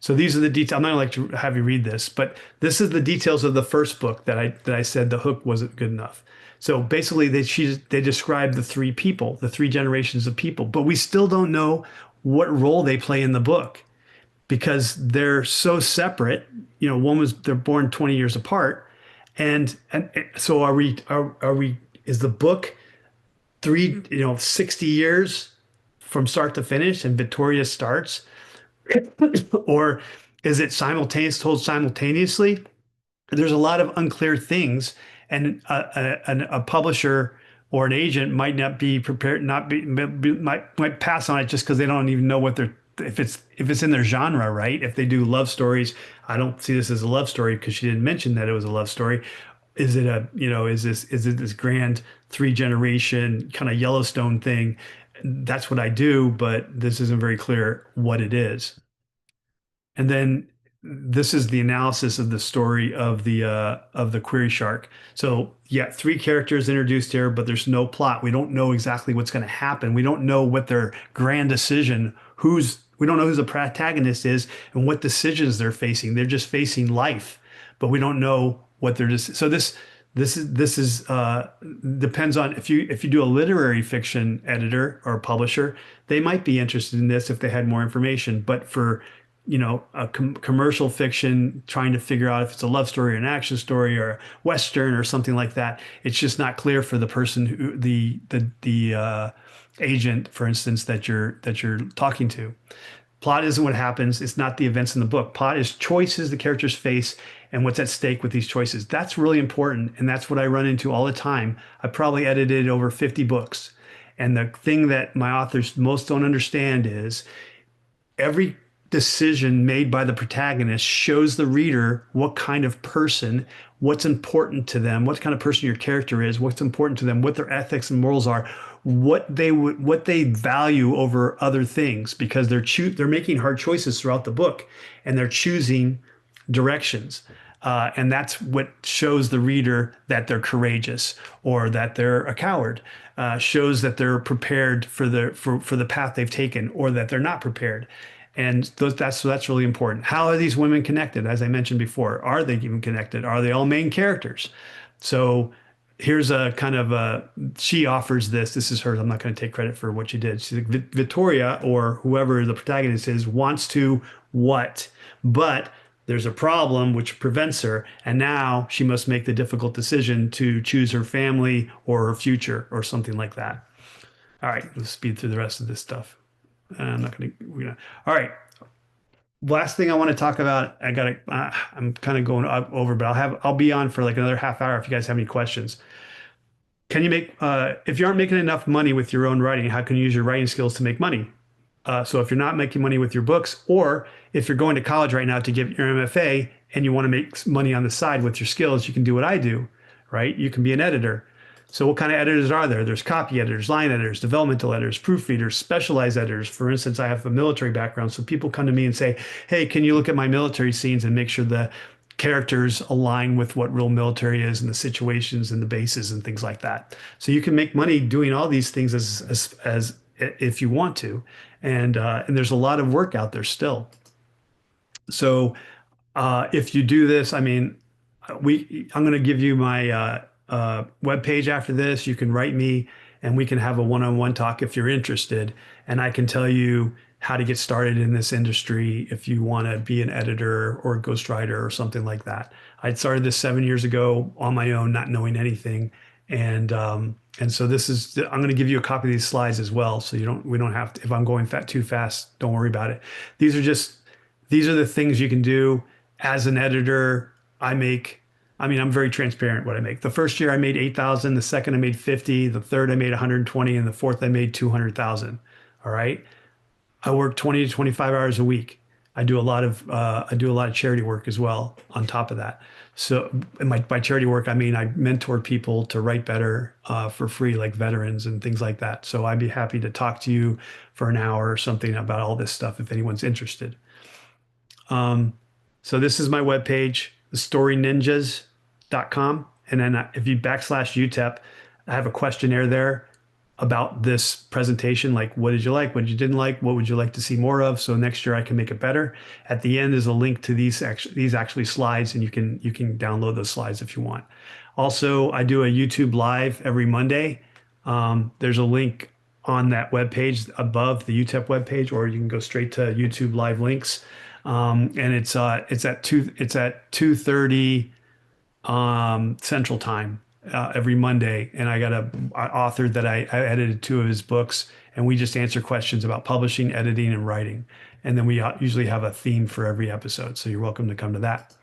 So these are the details. I'm not going to like to have you read this, but this is the details of the first book that I said the hook wasn't good enough. So basically, they describe the three people, the three generations of people, but we still don't know what role they play in the book because they're so separate. They're born 20 years apart, and so are we? Is the book 60 years from start to finish, and Victoria starts? Or is it told simultaneously? There's a lot of unclear things, and a publisher or an agent might not be prepared, not be might pass on it just because they don't even know what they're if it's in their genre, right? If they do love stories, I don't see this as a love story because she didn't mention that it was a love story. Is it is it this grand three generation kind of Yellowstone thing? That's what I do, but this isn't very clear what it is. And then this is the analysis of the story of the Query Shark. So yeah, three characters introduced here, but there's no plot. We don't know exactly what's going to happen. We don't know what their grand decision, we don't know who the protagonist is and what decisions they're facing. They're just facing life, but we don't know what they're just. So this is depends on if you do a literary fiction editor or publisher, they might be interested in this if they had more information. But for a commercial fiction, trying to figure out if it's a love story or an action story or a Western or something like that. It's just not clear for the person the agent, for instance, that you're talking to. Plot isn't what happens. It's not the events in the book. Plot is choices the characters face and what's at stake with these choices. That's really important. And that's what I run into all the time. I probably edited over 50 books. And the thing that my authors most don't understand is every decision made by the protagonist shows the reader what kind of person, what's important to them, what kind of person your character is, what's important to them, what their ethics and morals are, what they value over other things, because they're making hard choices throughout the book, and they're choosing directions. And that's what shows the reader that they're courageous or that they're a coward. Shows that they're prepared for the path they've taken, or that they're not prepared. And that's really important. How are these women connected? As I mentioned before, are they even connected? Are they all main characters? So here's a kind of she offers this. This is hers. I'm not going to take credit for what she did. She's like, Victoria, or whoever the protagonist is, wants to what? But there's a problem which prevents her, and now she must make the difficult decision to choose her family or her future or something like that. All right, let's speed through the rest of this stuff. I'm not going to. All right. Last thing I want to talk about. I'm kind of going over, but I'll be on for like another half hour if you guys have any questions. Can you make if you aren't making enough money with your own writing, how can you use your writing skills to make money? So if you're not making money with your books, or if you're going to college right now to get your MFA and you want to make money on the side with your skills, you can do what I do, right? You can be an editor. So what kind of editors are there? There's copy editors, line editors, developmental editors, proofreaders, specialized editors. For instance, I have a military background, so people come to me and say, "Hey, can you look at my military scenes and make sure the characters align with what real military is and the situations and the bases and things like that?" So you can make money doing all these things as if you want to, and there's a lot of work out there still. So if you do this, I mean, I'm going to give you my web page after this. You can write me, and we can have a one-on-one talk if you're interested, and I can tell you how to get started in this industry if you want to be an editor or a ghostwriter or something like that. I started this 7 years ago on my own, not knowing anything, and so I'm going to give you a copy of these slides as well, so we don't have to. If I'm going too fast, don't worry about it. These are the things you can do as an editor. I'm very transparent what I make. The first year I made 8,000, the second I made 50, the third I made 120, and the fourth I made 200,000. All right. I work 20 to 25 hours a week. I do a lot of charity work as well on top of that. So by charity work, I mean I mentor people to write better for free, like veterans and things like that. So I'd be happy to talk to you for an hour or something about all this stuff if anyone's interested. So this is my webpage, thestoryninjas.com. And then if you /UTEP, I have a questionnaire there. about this presentation, like what did you like, what you didn't like, what would you like to see more of, so next year I can make it better. At the end is a link to these actually slides, and you can download those slides if you want. Also, I do a YouTube live every Monday. There's a link on that web page above the UTEP web page, or you can go straight to YouTube live links. And it's at 2:30 Central Time every Monday, and I got a author that I edited two of his books, and we just answer questions about publishing, editing, and writing. And then we usually have a theme for every episode, so you're welcome to come to that.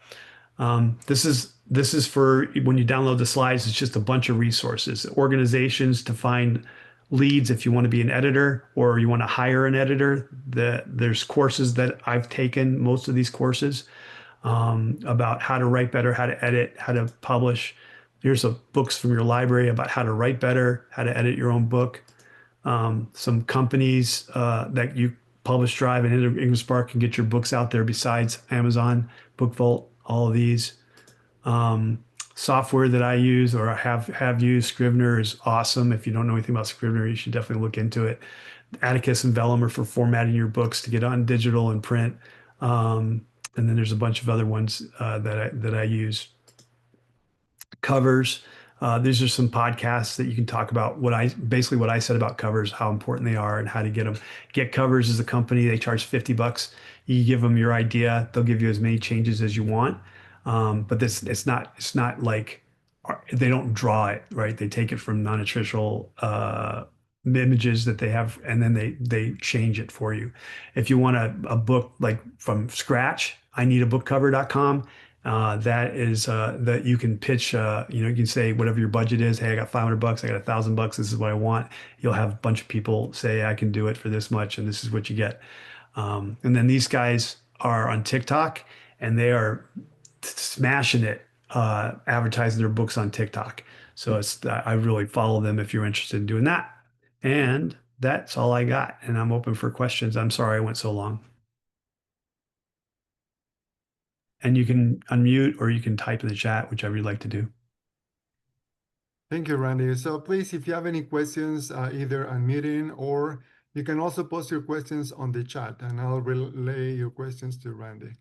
This is for when you download the slides. It's just a bunch of resources, organizations to find leads if you want to be an editor or you want to hire an editor. There's courses that I've taken, most of these courses about how to write better, how to edit, how to publish. Here's some books from your library about how to write better, how to edit your own book. Some companies that you Publish Drive and English Spark can get your books out there besides Amazon, Book Vault, all of these. Um, Software that I use or have used, Scrivener is awesome. If you don't know anything about Scrivener, you should definitely look into it. Atticus and Vellum are for formatting your books to get on digital and print. Um, and then there's a bunch of other ones that I use. Covers. These are some podcasts that you can talk about what I said about covers, how important they are, and how to get them. Get Covers is a company. They charge $50. You give them your idea, they'll give you as many changes as you want. But this it's not like they don't draw it, right? They take it from non-nutritional images that they have, and then they change it for you. If you want a book like from scratch, I need a bookcover.com. That is that you can pitch. You can say whatever your budget is. Hey, I got $500. I got $1,000. This is what I want. You'll have a bunch of people say I can do it for this much, and this is what you get. And then these guys are on TikTok, and they are smashing it, advertising their books on TikTok. So I really follow them if you're interested in doing that. And that's all I got. And I'm open for questions. I'm sorry I went so long. And you can unmute or you can type in the chat, whichever you'd like to do. Thank you, Randy. So please, if you have any questions, either unmuting or you can also post your questions on the chat and I'll relay your questions to Randy.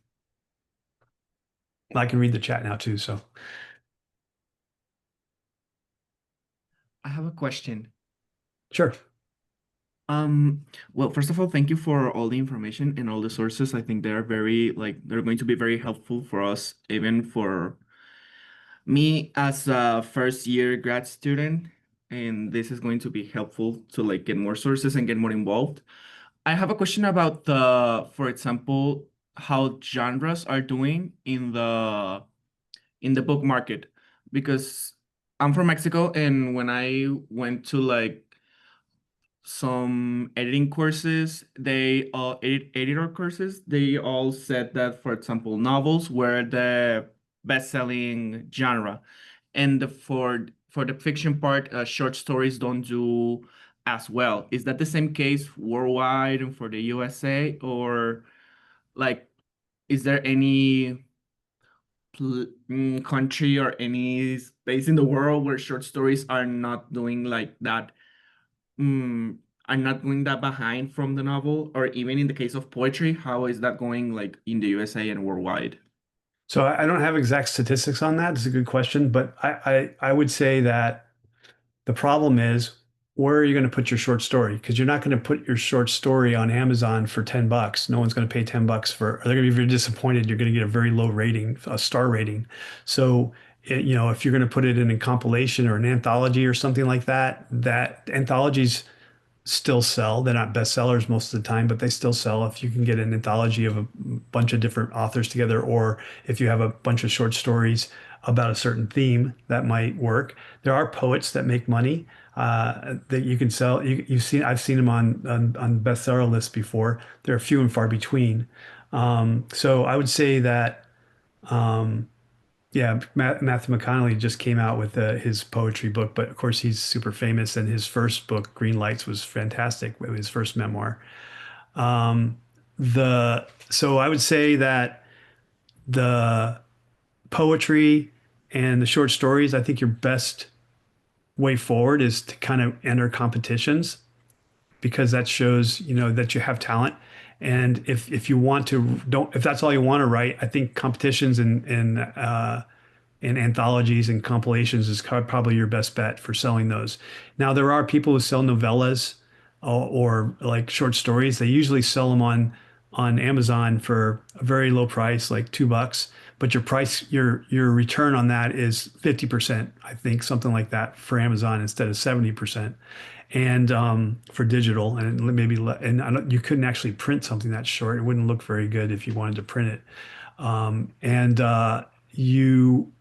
I can read the chat now too. So I have a question. sure. Well, first of all, thank you for all the information and all the sources. I think they're they're going to be very helpful for us, even for me as a first year grad student. And this is going to be helpful to get more sources and get more involved. I have a question about for example, how genres are doing in the book market, because I'm from Mexico, and when I went to some editing courses, they all editor courses, they all said that, for example, novels were the best-selling genre, and for the fiction part, short stories don't do as well. Is that the same case worldwide and for the USA, or like is there any country or any space in the world where short stories are not doing like that? mm, are not doing that behind from the novel, or even in the case of poetry, how is that going in the USA and worldwide? So I don't have exact statistics on that. It's a good question, but I would say that the problem is where are you going to put your short story? Because you're not going to put your short story on Amazon for $10. No one's going to pay $10 for, or they're going to be very disappointed. You're going to get a very low rating, a star rating. So, if you're going to put it in a compilation or an anthology or something like that, that anthologies still sell. They're not bestsellers most of the time, but they still sell if you can get an anthology of a bunch of different authors together, or if you have a bunch of short stories about a certain theme, that might work. There are poets that make money that you can sell. I've seen them on bestseller lists before. They're few and far between. So I would say that. Yeah, Matthew McConaughey just came out with his poetry book, but of course he's super famous, and his first book, Green Lights, was fantastic. It was his first memoir. Um, so I would say that the poetry and the short stories, I think your best way forward is to kind of enter competitions because that shows, that you have talent. And if you want to don't if that's all you want to write, I think competitions and anthologies and compilations is probably your best bet for selling those. Now, there are people who sell novellas or like short stories. They usually sell them on Amazon for a very low price, like $2. But your return on that is 50%, I think, something like that for Amazon instead of 70%. And for digital, and maybe you couldn't actually print something that short. It wouldn't look very good if you wanted to print it. And you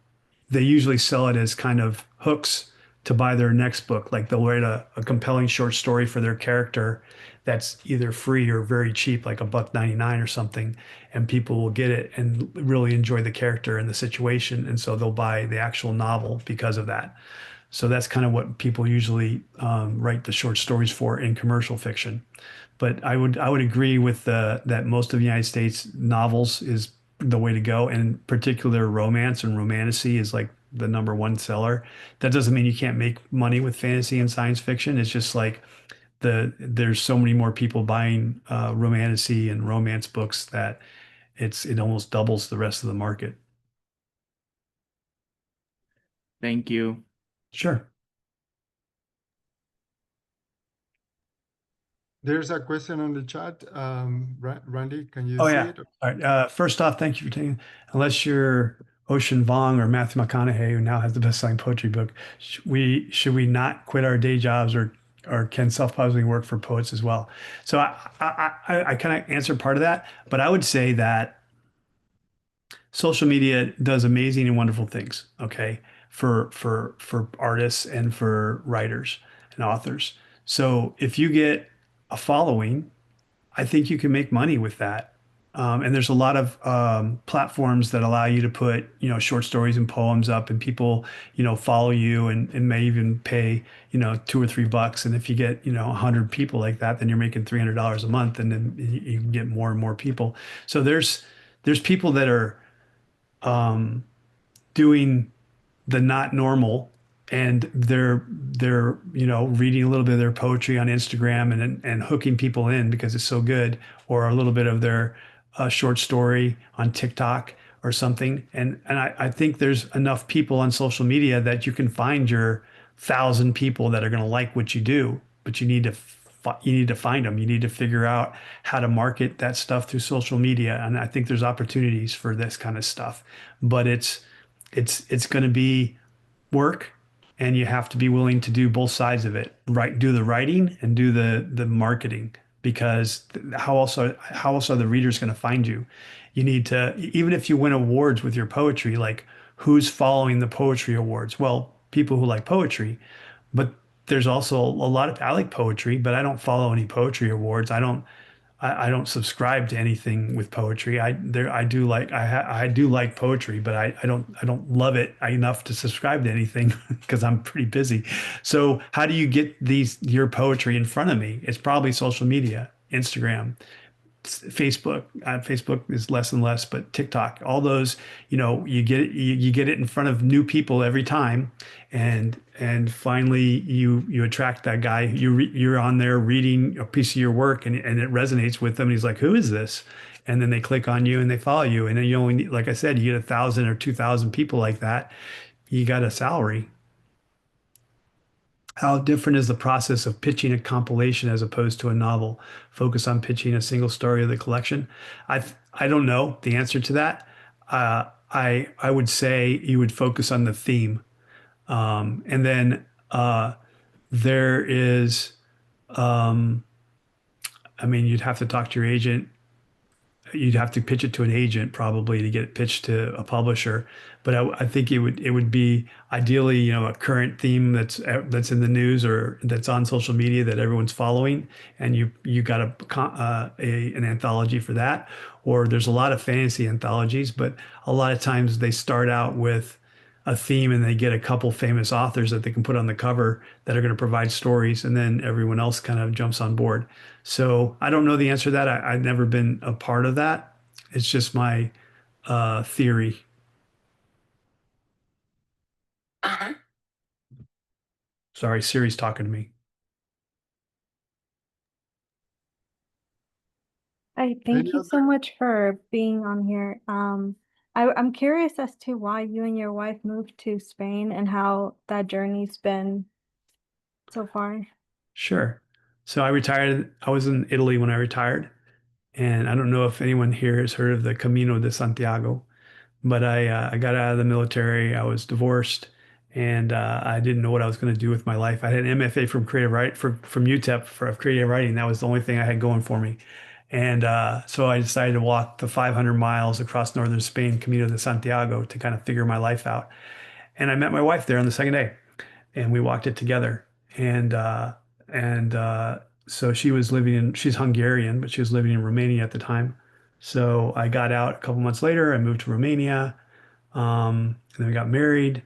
they usually sell it as kind of hooks to buy their next book. Like they'll write a compelling short story for their character that's either free or very cheap, like $1.99 or something, and people will get it and really enjoy the character and the situation, and so they'll buy the actual novel because of that. So that's kind of what people usually write the short stories for in commercial fiction. But I would agree with that most of the United States novels is the way to go, and in particular romance and romantasy is like the number one seller. That doesn't mean you can't make money with fantasy and science fiction. It's just like there's so many more people buying romantasy and romance books that it almost doubles the rest of the market. Thank you. Sure. There's a question on the chat. Randy, can you Oh see yeah. it? All right. First off, thank you for taking. Unless you're Ocean Vuong or Matthew McConaughey, who now has the best-selling poetry book, should we not quit our day jobs or can self-publishing work for poets as well? So I kind of answered part of that, but I would say that social media does amazing and wonderful things, okay, for artists and for writers and authors. So if you get a following, I think you can make money with that. And there's a lot of platforms that allow you to put, short stories and poems up, and people, follow you and may even pay, $2 or $3. And if you get, 100 people like that, then you're making $300 a month, and then you can get more and more people. So there's people that are doing the not normal, and they're reading a little bit of their poetry on Instagram and hooking people in because it's so good, or a little bit of their short story on TikTok or something. And I think there's enough people on social media that you can find your 1,000 people that are going to like what you do, but you need to find them. You need to figure out how to market that stuff through social media, and I think there's opportunities for this kind of stuff, but it's going to be work, and you have to be willing to do both sides of it, right? Do the writing and do the marketing, because how else are the readers going to find you? You need to, even if you win awards with your poetry, like who's following the poetry awards? Well, people who like poetry, but there's also a lot of, I like poetry, but I don't follow any poetry awards. I don't subscribe to anything with poetry. I do like poetry, but I don't love it enough to subscribe to anything because I'm pretty busy. So how do you get your poetry in front of me? It's probably social media, Instagram, Facebook. Facebook is less and less, but TikTok, all those, you get it in front of new people every time, and finally you attract that guy. You're on there reading a piece of your work, and it resonates with them. And he's like, "Who is this?" And then they click on you and they follow you, and then you only need, like I said, you get 1,000 or 2,000 people like that. You got a salary. How different is the process of pitching a compilation as opposed to a novel? Focus on pitching a single story of the collection. I don't know the answer to that. I would say you would focus on the theme, and then there is. I mean, you'd have to talk to your agent. You'd have to pitch it to an agent probably to get it pitched to a publisher. But I think it would be ideally, a current theme that's in the news or that's on social media that everyone's following, and you got an anthology for that. Or there's a lot of fantasy anthologies, but a lot of times they start out with a theme and they get a couple famous authors that they can put on the cover that are going to provide stories, and then everyone else kind of jumps on board. So I don't know the answer to that. I've never been a part of that. It's just my theory. Sorry, Siri's talking to me. I Any thank you so other? much for being on here. I'm curious as to why you and your wife moved to Spain and how that journey's been so far. Sure. So I retired. I was in Italy when I retired. And I don't know if anyone here has heard of the Camino de Santiago, but I got out of the military. I was divorced, and I didn't know what I was going to do with my life. I had an MFA from creative write from UTEP for creative writing. That was the only thing I had going for me. And so I decided to walk the 500 miles across northern Spain, Camino de Santiago, to kind of figure my life out. And I met my wife there on the second day, and we walked it together. And so she's Hungarian, but she was living in Romania at the time. So I got out a couple months later. I moved to Romania, and then we got married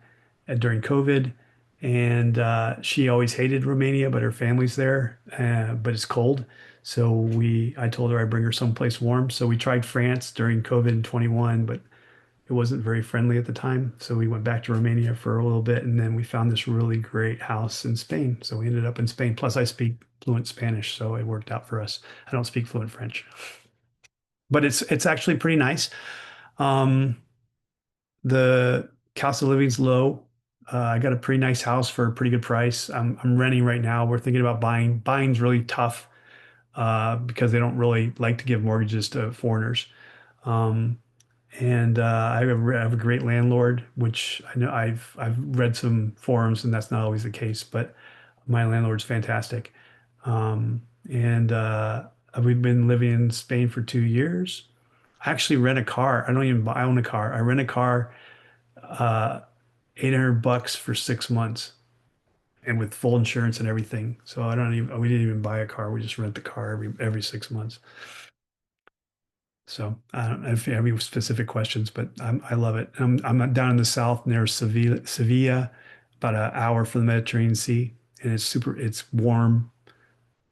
during COVID. And she always hated Romania, but her family's there, but it's cold. So I told her I'd bring her someplace warm. So we tried France during COVID in 21, but it wasn't very friendly at the time. So we went back to Romania for a little bit, and then we found this really great house in Spain. So we ended up in Spain. Plus, I speak fluent Spanish, so it worked out for us. I don't speak fluent French, but it's actually pretty nice. Um, the cost of living's low. I got a pretty nice house for a pretty good price. I'm renting right now. We're thinking about buying. Buying's really tough because they don't really like to give mortgages to foreigners. Um, and I have a great landlord, which I know I've read some forums, and that's not always the case, but my landlord's fantastic. And we've been living in Spain for 2 years. I actually rent a car. I don't even buy, I own a car. I rent a car, uh, $800 for 6 months, and with full insurance and everything. So I don't even we didn't even buy a car. We just rent the car every 6 months. So I don't know if you have any specific questions, but I love it. I'm down in the south near Sevilla, about an hour from the Mediterranean Sea, and it's warm.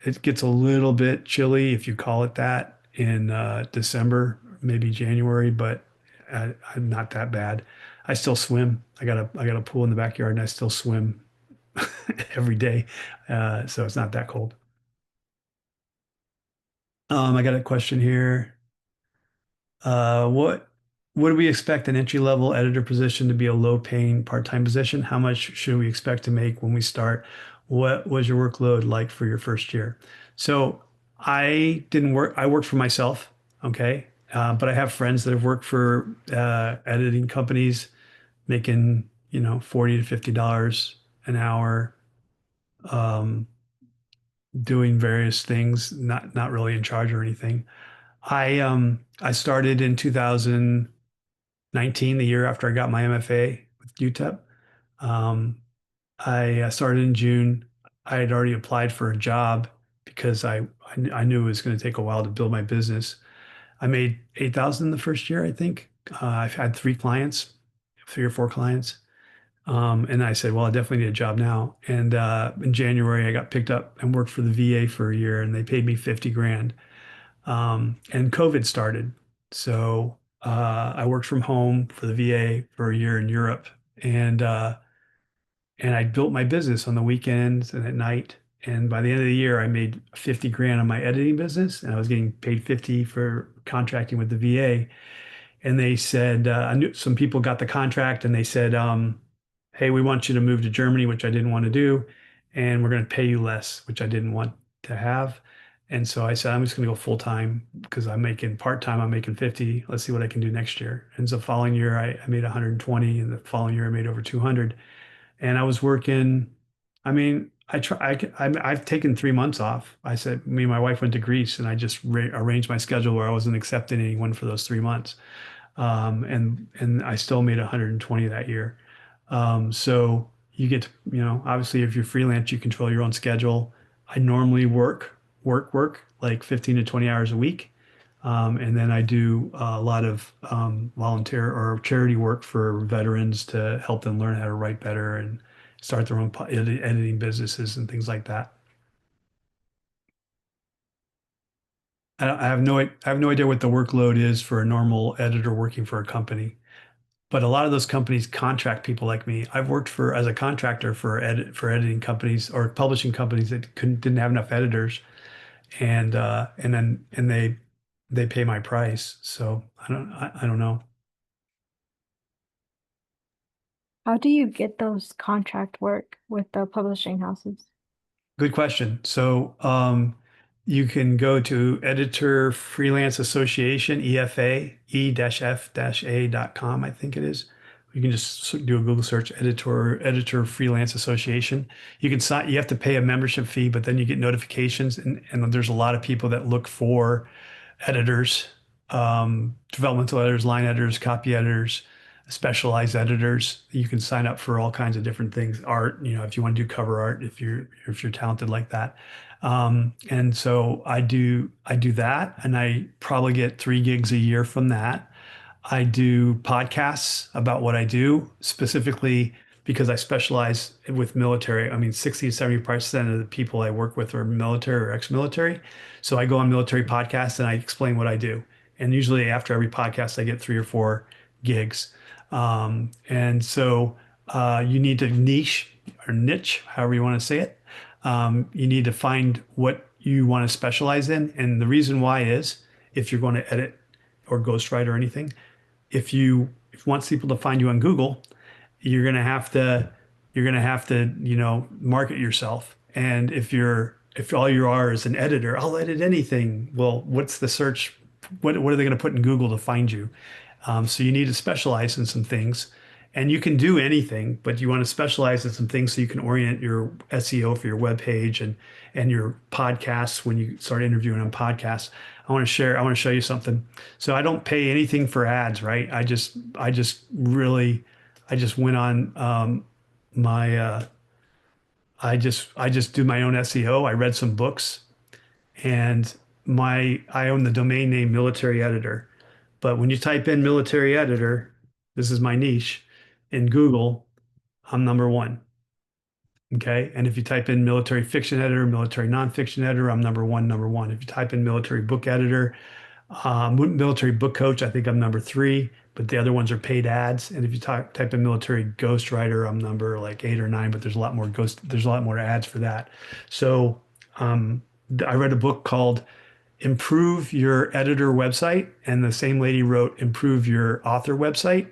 It gets a little bit chilly if you call it that in December, maybe January, but not that bad. I still swim. I got a pool in the backyard, and I still swim every day, so it's not that cold. I got a question here. What do we expect an entry-level editor position to be a low-paying part-time position? How much should we expect to make when we start? What was your workload like for your first year? So I didn't work. I worked for myself. Okay. But I have friends that have worked for editing companies making, $40 to $50 an hour, um, doing various things, not really in charge or anything. I started in 2019, the year after I got my MFA with UTEP. Um, I started in June. I had already applied for a job because I knew it was going to take a while to build my business. I made 8,000 the first year, I think. I've had three or four clients. And I said, well, I definitely need a job now. And in January, I got picked up and worked for the VA for a year, and they paid me 50 grand. And COVID started. So I worked from home for the VA for a year in Europe, and I built my business on the weekends and at night. And by the end of the year, I made 50 grand on my editing business, and I was getting paid 50 for contracting with the VA. And they said, I knew some people got the contract, and they said, hey, we want you to move to Germany, which I didn't want to do, and we're going to pay you less, which I didn't want to have. And so I said, I'm just going to go full time because I'm making part time. I'm making 50. Let's see what I can do next year. And so the following year, I made 120, and the following year, I made over 200. And I was working. I mean, I've taken 3 months off. I said, me and my wife went to Greece, and I just arranged my schedule where I wasn't accepting anyone for those 3 months. And I still made 120 that year. So you get to, obviously if you're freelance, you control your own schedule. I normally work like 15 to 20 hours a week. And then I do a lot of volunteer or charity work for veterans to help them learn how to write better and start their own editing businesses and things like that. I have no idea what the workload is for a normal editor working for a company. but a lot of those companies contract people like me. I've worked for as a contractor for editing companies or publishing companies that didn't have enough editors, and they pay my price. So I don't know. How do you get those contract work with the publishing houses? Good question. So you can go to Editor Freelance Association, EFA, e-f-a.com, I think it is. You can just do a Google search, Editor Freelance Association. You can sign, you have to pay a membership fee, but then you get notifications, and there's a lot of people that look for editors, developmental editors, line editors, copy editors, specialized editors. You can sign up for all kinds of different things. Art, if you want to do cover art, if you're talented like that. And so I do that, and I probably get 3 gigs a year from that. I do podcasts about what I do, specifically because I specialize with military. I mean, 60 to 70% of the people I work with are military or ex-military. So I go on military podcasts and I explain what I do. And usually after every podcast, I get 3 or 4 gigs. And so you need to niche or niche, however you want to say it. You need to find what you want to specialize in. And the reason why is if you're going to edit or ghostwrite or anything, if you want people to find you on Google, you're gonna have to market yourself. And if all you are is an editor, I'll edit anything. Well, what's the search? What are they gonna put in Google to find you? So you need to specialize in some things. And you can do anything, but you want to specialize in some things so you can orient your SEO for your web page and your podcasts when you start interviewing on podcasts. I want to show you something. So I don't pay anything for ads, right? I just went on my I just do my own SEO. I read some books, and I own the domain name military editor. But when you type in military editor, this is my niche in Google, I'm number one. Okay. And if you type in military fiction editor, military nonfiction editor, I'm number one, number one. If you type in military book editor, military book coach, I think I'm number three, but the other ones are paid ads. And if you type in military ghostwriter, I'm number like 8 or 9, but there's a lot more there's a lot more ads for that. So I read a book called Improve Your Editor Website, and the same lady wrote Improve Your Author Website.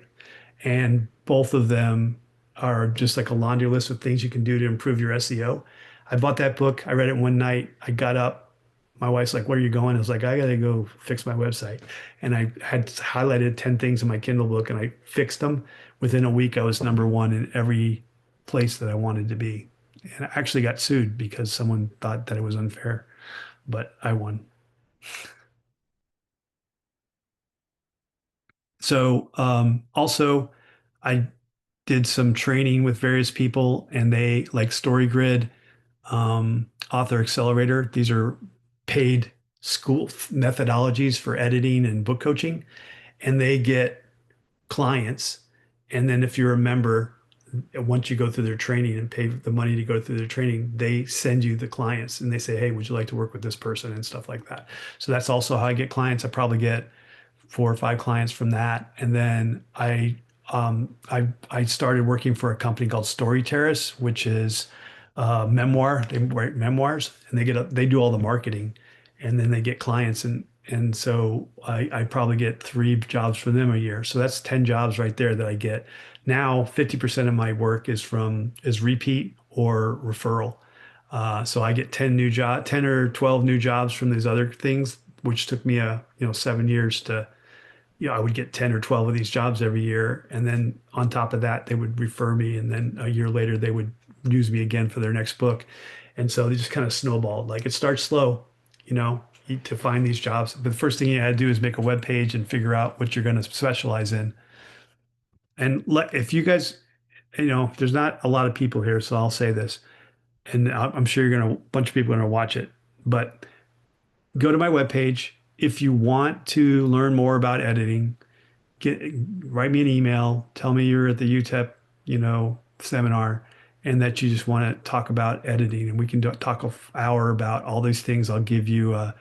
And both of them are just like a laundry list of things you can do to improve your SEO. I bought that book. I read it one night. I got up. My wife's like, "Where are you going?" I was like, "I got to go fix my website." And I had highlighted 10 things in my Kindle book and I fixed them. Within a week, I was number one in every place that I wanted to be. And I actually got sued because someone thought that it was unfair, but I won. So also, I did some training with various people, and they like StoryGrid, Author Accelerator. These are paid school methodologies for editing and book coaching, and they get clients. And then if you're a member, once you go through their training and pay the money to go through their training, they send you the clients and they say, "Hey, would you like to work with this person?" and stuff like that. So that's also how I get clients. I probably get 4 or 5 clients from that. And then I started working for a company called Story Terrace, which is memoir. They write memoirs, and they do all the marketing, and then they get clients, and so I probably get 3 jobs from them a year. So that's 10 jobs right there that I get. Now 50% of my work is repeat or referral. So I get 10 or 12 new jobs from these other things, which took me 7 years to, I would get 10 or 12 of these jobs every year. And then on top of that, they would refer me. And then a year later, they would use me again for their next book. And so they just kind of snowballed. Like it starts slow, to find these jobs. But the first thing you had to do is make a web page and figure out what you're going to specialize in. And if you guys, there's not a lot of people here, so I'll say this, and I'm sure a bunch of people are going to watch it, but go to my webpage. If you want to learn more about editing, write me an email. Tell me you're at the UTEP, seminar, and that you just want to talk about editing, and we can talk an hour about all these things. I'll give you a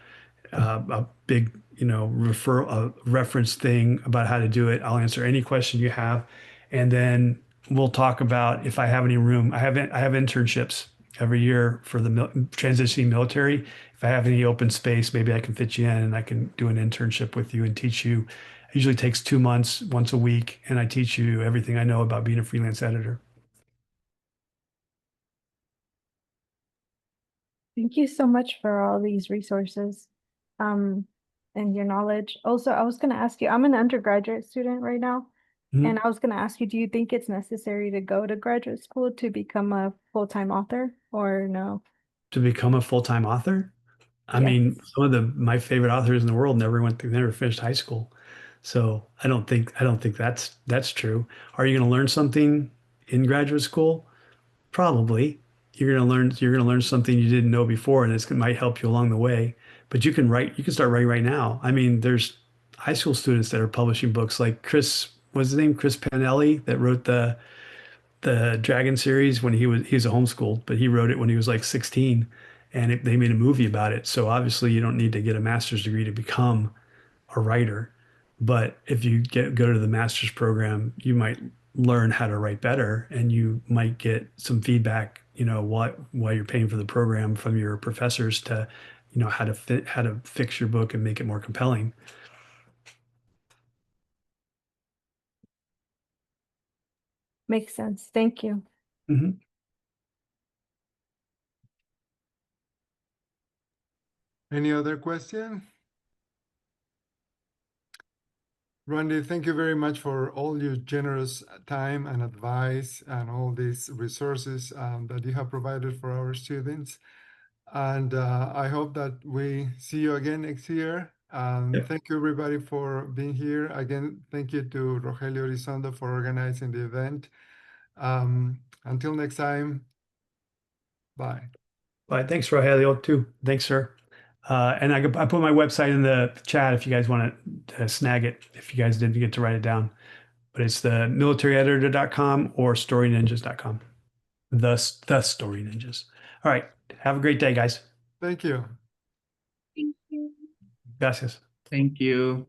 big refer a reference thing about how to do it. I'll answer any question you have, and then we'll talk about if I have any room. I have internships every year for the transitioning military. If I have any open space, maybe I can fit you in and I can do an internship with you and teach you. It usually takes 2 months, once a week, and I teach you everything I know about being a freelance editor. Thank you so much for all these resources, um, and your knowledge. Also, I was going to ask you, I'm an undergraduate student right now, Mhm. and I was going to ask you, do you think it's necessary to go to graduate school to become a full-time author or no? To become a full-time author? I Yes. mean, some of my favorite authors in the world never finished high school. So I don't think that's true. Are you going to learn something in graduate school? Probably. You're going to learn something you didn't know before, and it might help you along the way. But you can start writing right now. I mean, there's high school students that are publishing books like what's his name? Chris Panelli that wrote the Dragon series when he's a homeschooled, but he wrote it when he was like 16, and they made a movie about it. So obviously, you don't need to get a master's degree to become a writer, but if you go to the master's program, you might learn how to write better, and you might get some feedback. While you're paying for the program from your professors to, how to fix your book and make it more compelling. Makes sense. Thank you. Mhm. Any other question? Randy, thank you very much for all your generous time and advice and all these resources that you have provided for our students. And I hope that we see you again next year. Yep. Thank you, everybody, for being here. Again, thank you to Rogelio Elizondo for organizing the event. Until next time, bye. But thanks, Rogelio, too. Thanks, sir. And I put my website in the chat if you guys want to snag it, if you guys didn't get to write it down. But it's the militaryeditor.com or storyninjas.com. The Story Ninjas. All right. Have a great day, guys. Thank you. Thank you. Gracias. Thank you.